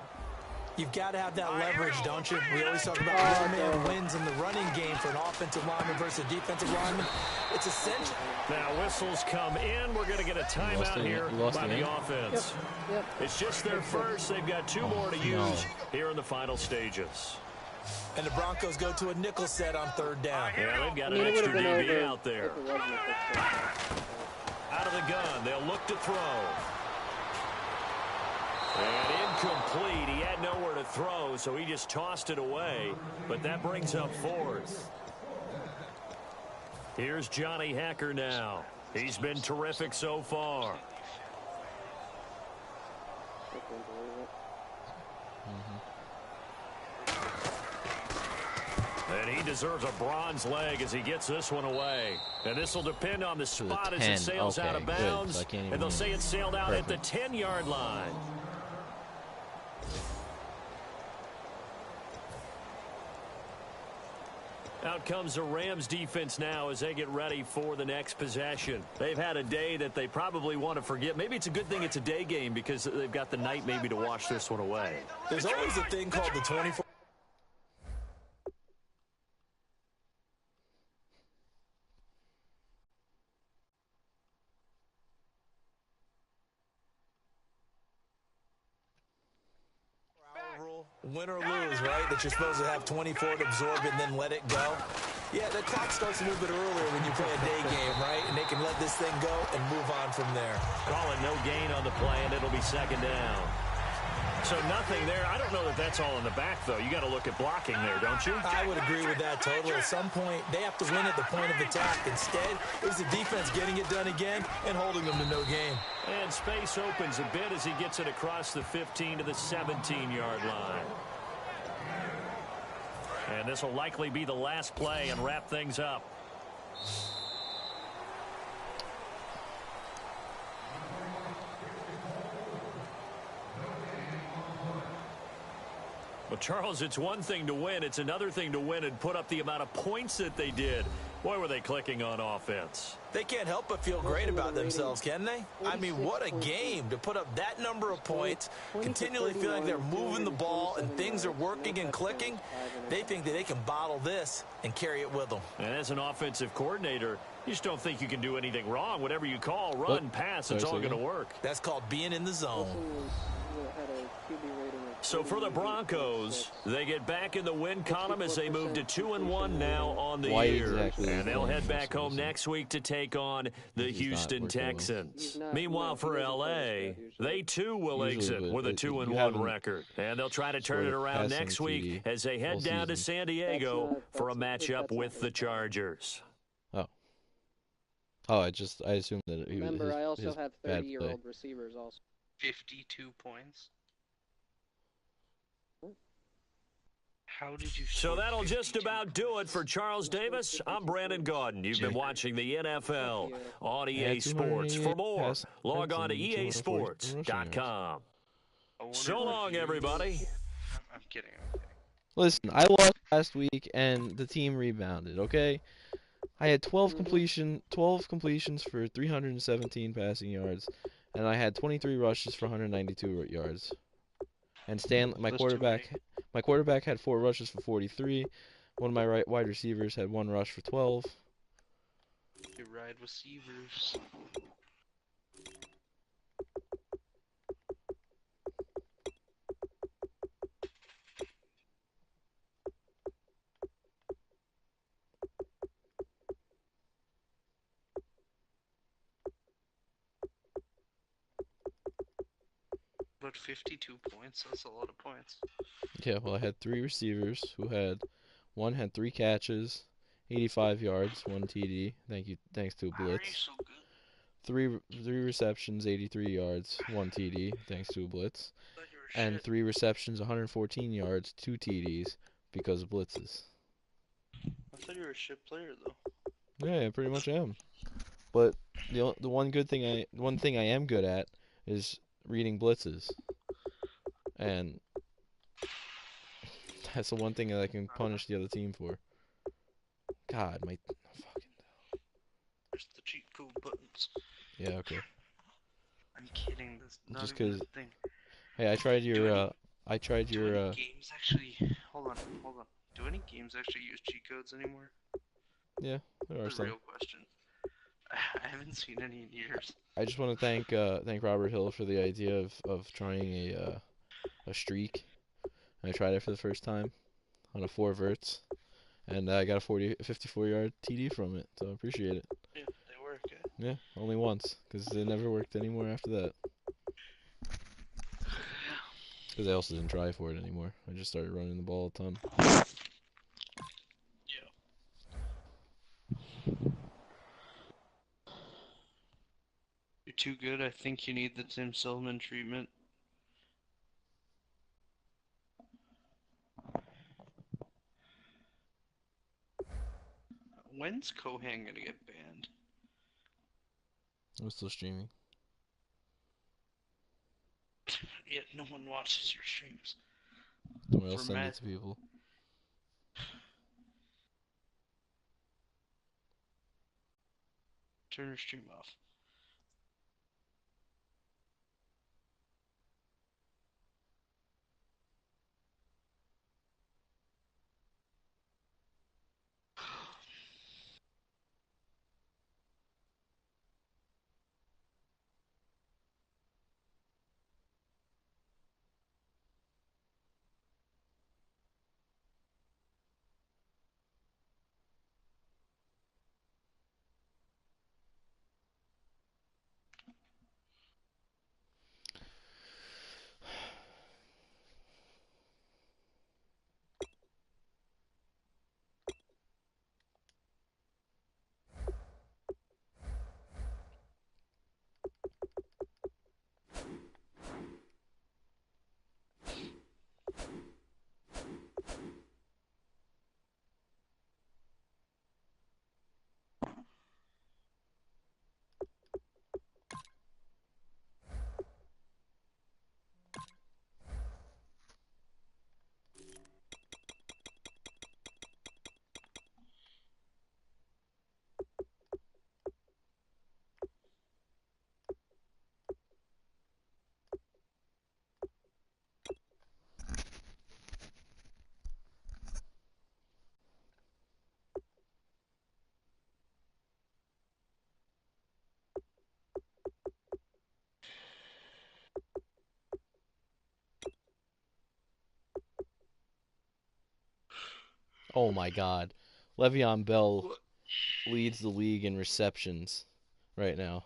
You've got to have that leverage, don't you? We always talk about one man wins in the running game for an offensive lineman versus a defensive lineman. It's essential. Now whistles come in. We're going to get a timeout here by the offense. Yep. It's just their first. They've got 2 more to use here in the final stages. And the Broncos go to a nickel set on third down. Yeah, they've got an extra DB out there. Out of the gun. They'll look to throw. And incomplete. He had nowhere to throw, so he just tossed it away. But that brings up fourth. Here's Johnny Hacker now. He's been terrific so far. And he deserves a bronze leg as he gets this one away. And this will depend on the spot as it sails out of bounds. So and they'll say it sailed out at the 10-yard line. Out comes the Rams defense now as they get ready for the next possession. They've had a day that they probably want to forget. Maybe it's a good thing it's a day game because they've got the night maybe to wash this one away. There's always a thing called the 24. Win or lose, right? That you're supposed to have 24 to absorb and then let it go. Yeah, the clock starts a little bit earlier when you play a day game, right? And they can let this thing go and move on from there. Call it no gain on the play, and it'll be second down. So nothing there. I don't know that that's all in the back, though. You got to look at blocking there, don't you? I would agree with that totally. At some point, they have to win at the point of attack. Instead, it was the defense getting it done again and holding them to no gain. And space opens a bit as he gets it across the 15 to the 17-yard line. And this will likely be the last play and wrap things up. Well, Charles, it's one thing to win. It's another thing to win and put up the amount of points that they did. Boy, were they clicking on offense. They can't help but feel great about themselves, can they? I mean, what a game to put up that number of points, continually feel like they're moving the ball and things are working and clicking. They think that they can bottle this and carry it with them. And as an offensive coordinator, you just don't think you can do anything wrong. Whatever you call, run, pass, it's all going to work. That's called being in the zone. So for the Broncos, they get back in the win column as they move to 2-1 now on the year. And they'll head back home next week to take on the Houston Texans. Meanwhile, for L.A., they too will exit with a 2-1 record. And they'll try to turn it around next week as they head down to San Diego for a matchup with the Chargers. Oh, I assumed that he was. Remember, I also have 30-year-old receivers also. 52 points. How did you? So that'll just about do it for Charles Davis. I'm Brandon Gaudin. You've been watching the NFL on EA Sports. For more, log on to easports.com. So long, everybody. I'm kidding. Listen, I lost last week, and the team rebounded, okay? I had 12 completions for 317 passing yards, and I had 23 rushes for 192 yards. And my quarterback had 4 rushes for 43. One of my wide receivers had 1 rush for 12. You ride receivers. But 52 points, that's a lot of points. Yeah, well, I had 3 receivers who had one had 3 catches, 85 yards, 1 TD. Thanks to a How are you blitz. so good? Three receptions, 83 yards, 1 TD, thanks to a blitz. I thought you were And shit. 3 receptions, 114 yards, 2 TDs because of blitzes. I thought you were a shit player, though. Yeah, I pretty much am. But the one thing I am good at is reading blitzes, and that's the one thing that I can punish the other team for. God, my fucking There's the cheat code buttons. yeah, okay. I'm kidding, that's not Just even 'cause a thing. hey, Do any do any your games actually... Hold on. Do any games actually use cheat codes anymore? yeah, there are That's a some. real question. I haven't seen any in years. I just want to thank Robert Hill for the idea of trying a streak. I tried it for the first time on a 4 verts, and I got a 54 yard TD from it. So I appreciate it. Yeah, they work, eh? Yeah, only once, because it never worked anymore after that. Because I also didn't try for it anymore. I just started running the ball a ton. Yeah. You're too good. I think you need the Tim Silverman treatment. When's Kohan gonna get banned? I'm still streaming. Yet no one watches your streams. Someone else For send it Matt, to people. turn your stream off. Oh my God, Le'Veon Bell What? leads the league in receptions right now,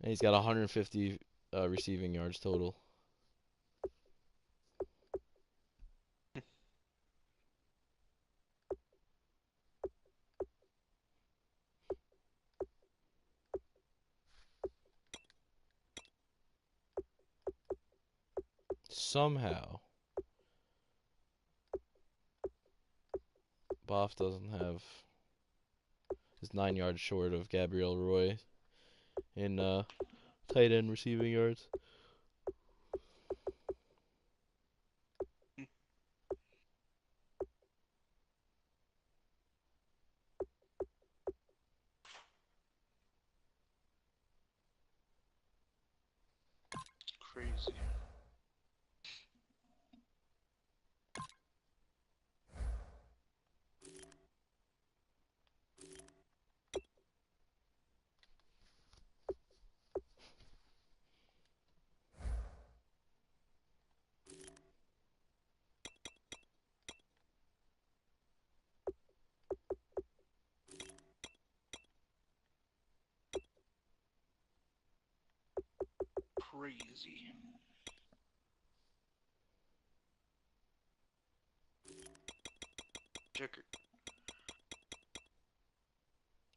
and he's got 150 receiving yards total. Somehow, Boff doesn't have is 9 yards short of Gabriel Roy in tight end receiving yards. Crazy. Crazy. Checker.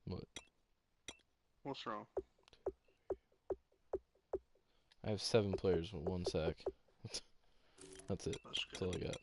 What? What's wrong? I have 7 players with 1 sack. That's it. That's That's all good. I got.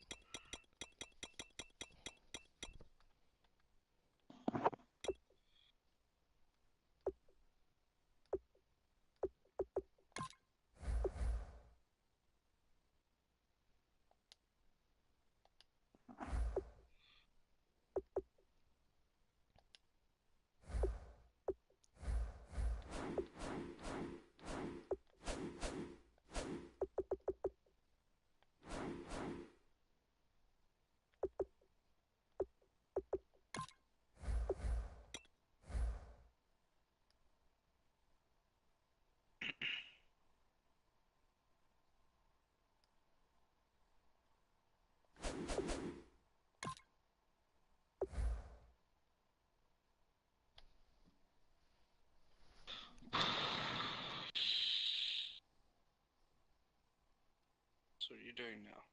So what are you doing now?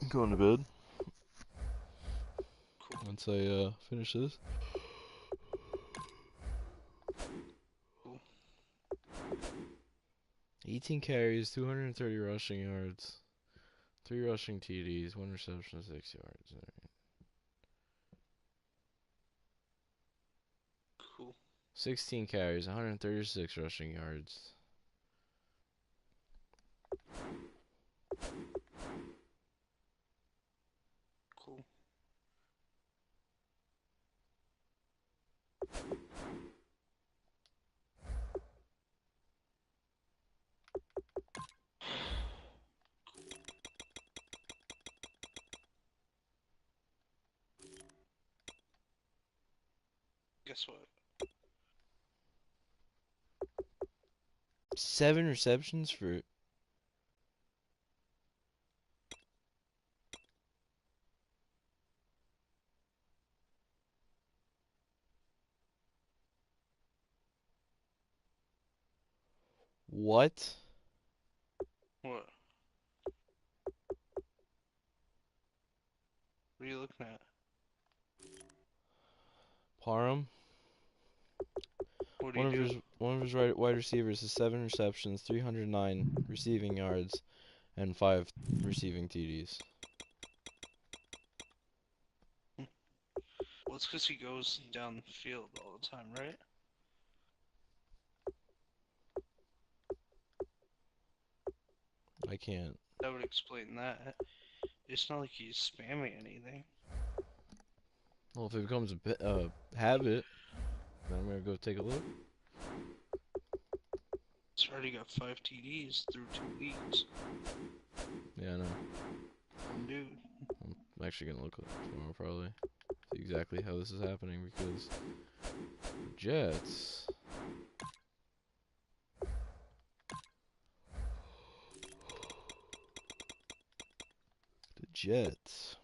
I'm going to bed Cool. once I finish this. Cool. 18 carries, 230 rushing yards, 3 rushing TDs, 1 reception, 6 yards. Cool. 16 carries, 136 rushing yards. Cool. Guess what? 7 receptions for... What? What? What are you looking at? Parham? What do you do? One of his wide receivers has 7 receptions, 309 receiving yards, and 5 receiving TDs. Well, it's because he goes down the field all the time, right? I can't. That would explain that. It's not like he's spamming anything. Well, if it becomes a habit, then I'm gonna go take a look. He's already got 5 TDs through 2 weeks. Yeah, I know. One dude. I'm actually gonna look tomorrow probably. See exactly how this is happening because the Jets. The Jets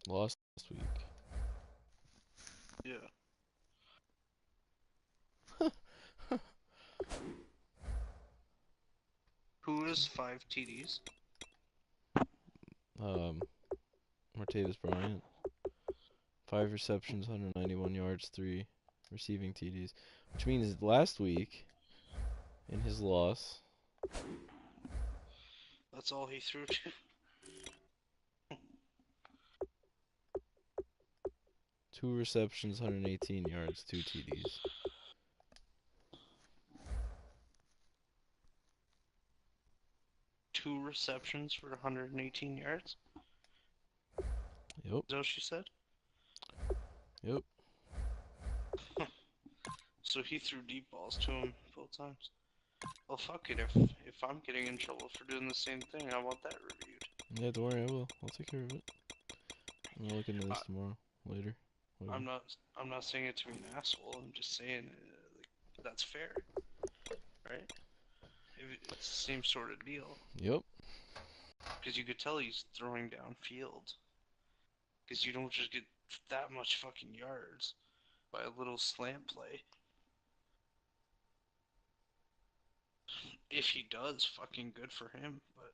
lost last week. Yeah. Who has 5 TDs? Martavis Bryant. 5 receptions, 191 yards, 3 receiving TDs. Which means last week, in his loss, That's all he threw to. 2 receptions, 118 yards, 2 TDs. Two receptions for 118 yards? Yep. Is that what she said? Yep. So he threw deep balls to him both times. Well, fuck it. If I'm getting in trouble for doing the same thing, I want that reviewed. Yeah, don't worry, I will. I'll take care of it. I'll look into this tomorrow, later. Whatever. I'm not saying it to be an asshole. I'm just saying like, that's fair, right? It's the same sort of deal. Yep. Because you could tell he's throwing downfield. Because you don't just get that much fucking yards by a little slant play. if he does, fucking good for him. But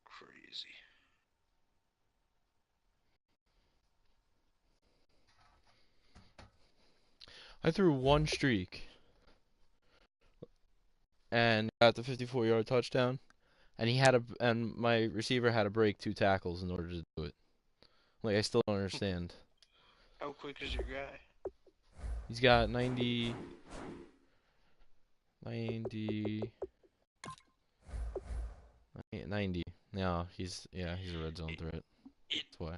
crazy. I threw one streak and got the 54-yard touchdown, and my receiver had to break 2 tackles in order to do it. Like, I still don't understand. How quick is your guy? He's got 90, 90. No, he's a red zone threat. It That's why.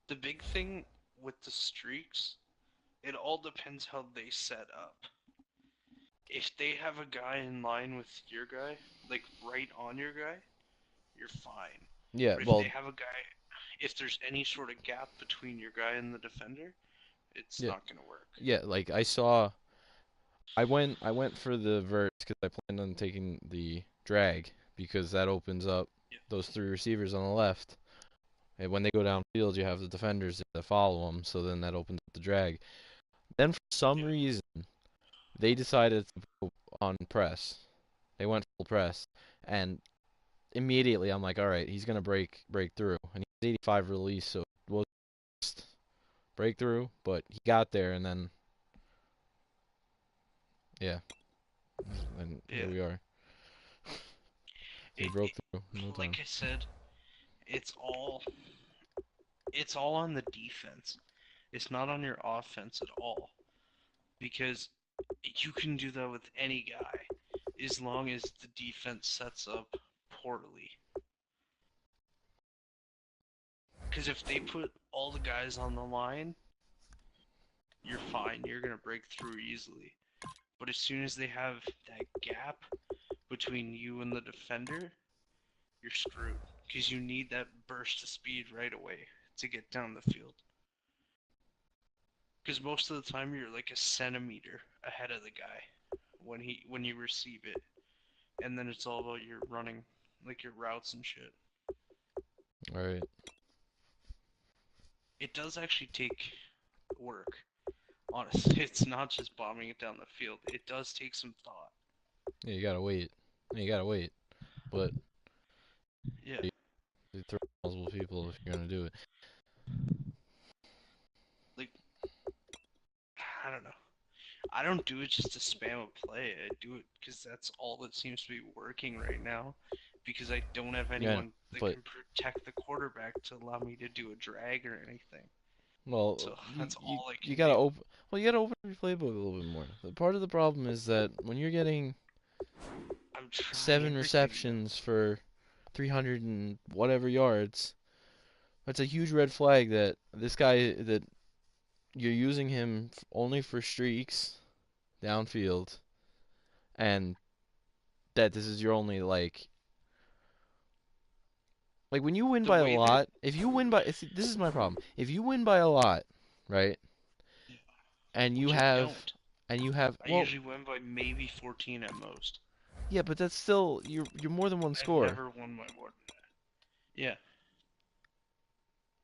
the big thing with the streaks, it all depends how they set up. If they have a guy in line with your guy, like right on your guy, you're fine. Yeah, But if they well, have a guy, if there's any sort of gap between your guy and the defender, it's yeah, not gonna work. yeah. Like I went for the vert because I planned on taking the drag because that opens up Yeah. those 3 receivers on the left. And when they go downfield, you have the defenders that follow them, so then that opens up the drag. Then for some Yeah. reason, they decided to go on press. They went full press, and immediately I'm like, all right, he's gonna break through, and he's 85 release, so it was just breakthrough, but he got there, and then yeah, and here Yeah. we are. He It, broke it, through no time. like I said, it's all it's all on the defense. It's not on your offense at all. Because you can do that with any guy as long as the defense sets up poorly. Because if they put all the guys on the line, you're fine. You're going to break through easily. But as soon as they have that gap between you and the defender, you're screwed. Because you need that burst of speed right away to get down the field. Because most of the time you're like a centimeter ahead of the guy when you receive it, and then it's all about your running, like your routes and shit. All right. It does actually take work. Honestly, it's not just bombing it down the field. It does take some thought. Yeah, you gotta wait. Yeah, you gotta wait, but Yeah, you throw multiple people if you're gonna do it. like I don't know. I don't do it just to spam a play. I do it because that's all that seems to be working right now. Because I don't have Yeah, anyone that but can protect the quarterback to allow me to do a drag or anything. well, So that's all I you can gotta do. open. Well, you gotta open your playbook a little bit more. The part of the problem is that when you're getting I'm trying 7 everything. receptions for 300 and whatever yards, that's a huge red flag that this guy that you're using him only for streaks downfield, and that this is your only like when you win The by a way that lot. If you win by this is my problem. If you win by a lot, right, and you which I have don't. I well, usually win by maybe 14 at most. yeah, but that's still you're more than one I've score. never won by more than that. Yeah,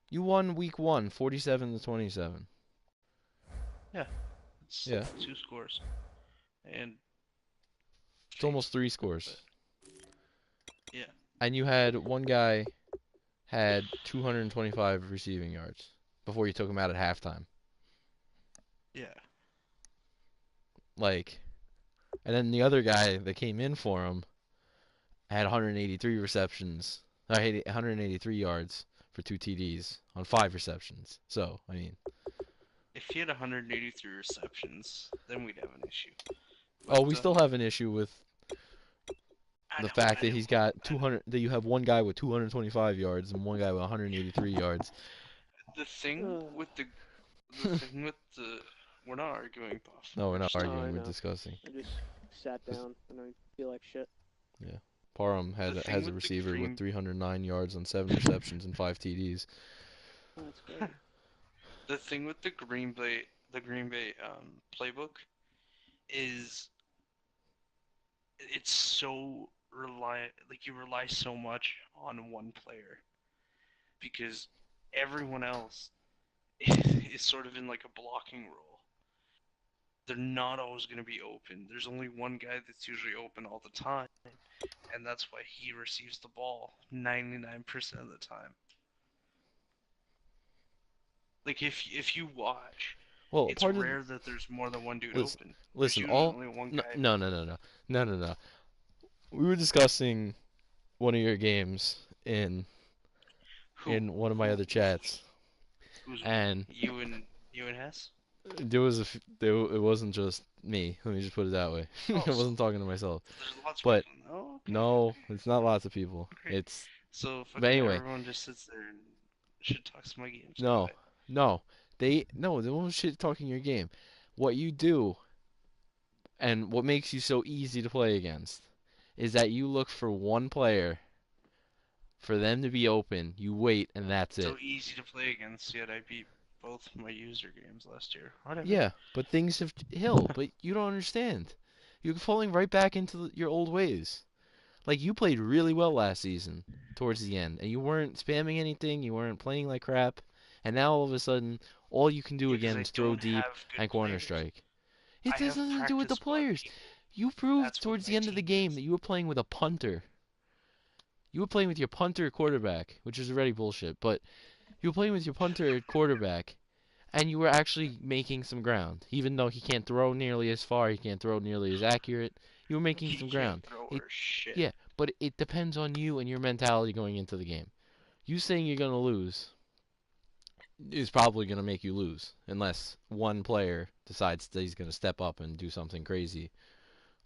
You won week 1, 47-27. yeah. It's Yeah, 2 scores and it's almost change. 3 scores. But yeah, And you had one guy had 225 receiving yards before you took him out at halftime. yeah. Like, and then the other guy that came in for him had 183 receptions. I had 183 yards for 2 TDs on 5 receptions. So, I mean, If he had 183 receptions, then we'd have an issue. oh, But we still have an issue with I the know, fact I that know, he's got I know. 200 that you have one guy with 225 yards and one guy with 183 yards. The thing Ugh. with the thing with the we're not arguing, Buff. No, we're We're not just No, I arguing, we're know. discussing. I just sat down and I feel like shit. Yeah. Parham the thing has a with the receiver with green 309 yards on 7 receptions and 5 TDs. Oh, that's crazy. The thing with the Green Bay playbook is it's so you rely so much on one player because everyone else is sort of in like a blocking role. They're not always going to be open. There's only one guy that's usually open all the time, and that's why he receives the ball 99% of the time. Like if you watch, Well, it's part of rare that there's more than one dude listen, open. There's listen, usually all only one no, guy no, open. no, no, no, no, no, no. We were discussing one of your games Who in one of my who other chats, who's we? and You and Hess? it wasn't just me. Let me just put it that way. Oh, I so wasn't talking to myself. there's lots of But people. Oh, okay, no, okay, it's not lots of people. great. It's So but fucking anyway, everyone just sits there and shit talks my games. Got no, it. no, they won't shit talking your game. What you do and what makes you so easy to play against is that you look for one player for them to be open. You wait, and that's So it. easy to play against, yet I beat both my user games last year. Whatever. Yeah, but things have but you don't understand. You're falling right back into your old ways. Like you played really well last season towards the end, and you weren't spamming anything, you weren't playing like crap, and now all of a sudden, all you can do Yeah, because again I is throw don't deep have good and corner players. strike. It I has have nothing to do with the practice squad players. people. You proved That's what towards my the end of the team game is. that you were playing with a punter. You were playing with your punter quarterback, which is already bullshit, but you were playing with your punter at quarterback, and you were actually making some ground. Even though he can't throw nearly as far, he can't throw nearly as accurate, you were making He some can't ground. throw It or shit. Yeah, but it depends on you and your mentality going into the game. You saying you're going to lose is probably going to make you lose unless one player decides that he's going to step up and do something crazy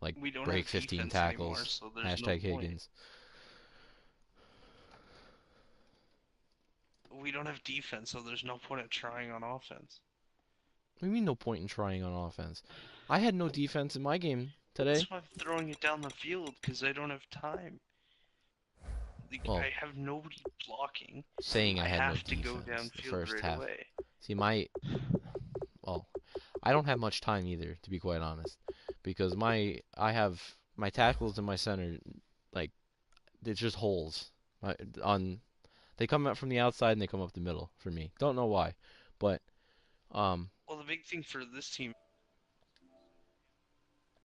like We don't break have 15 defense anymore, tackles. so there's no Hashtag point. Higgins. We don't have defense, so there's no point in trying on offense. What do you mean no point in trying on offense? I had no defense in my game today. That's why I'm throwing it down the field, because I don't have time. Like, Well, I have nobody blocking. saying I I had no have to go defense the downfield first right half. away. See, well, I don't have much time either, to be quite honest, because I have my tackles and my center, like, it's just holes. On They come out from the outside and they come up the middle for me. Don't know why, but um Well, the big thing for this team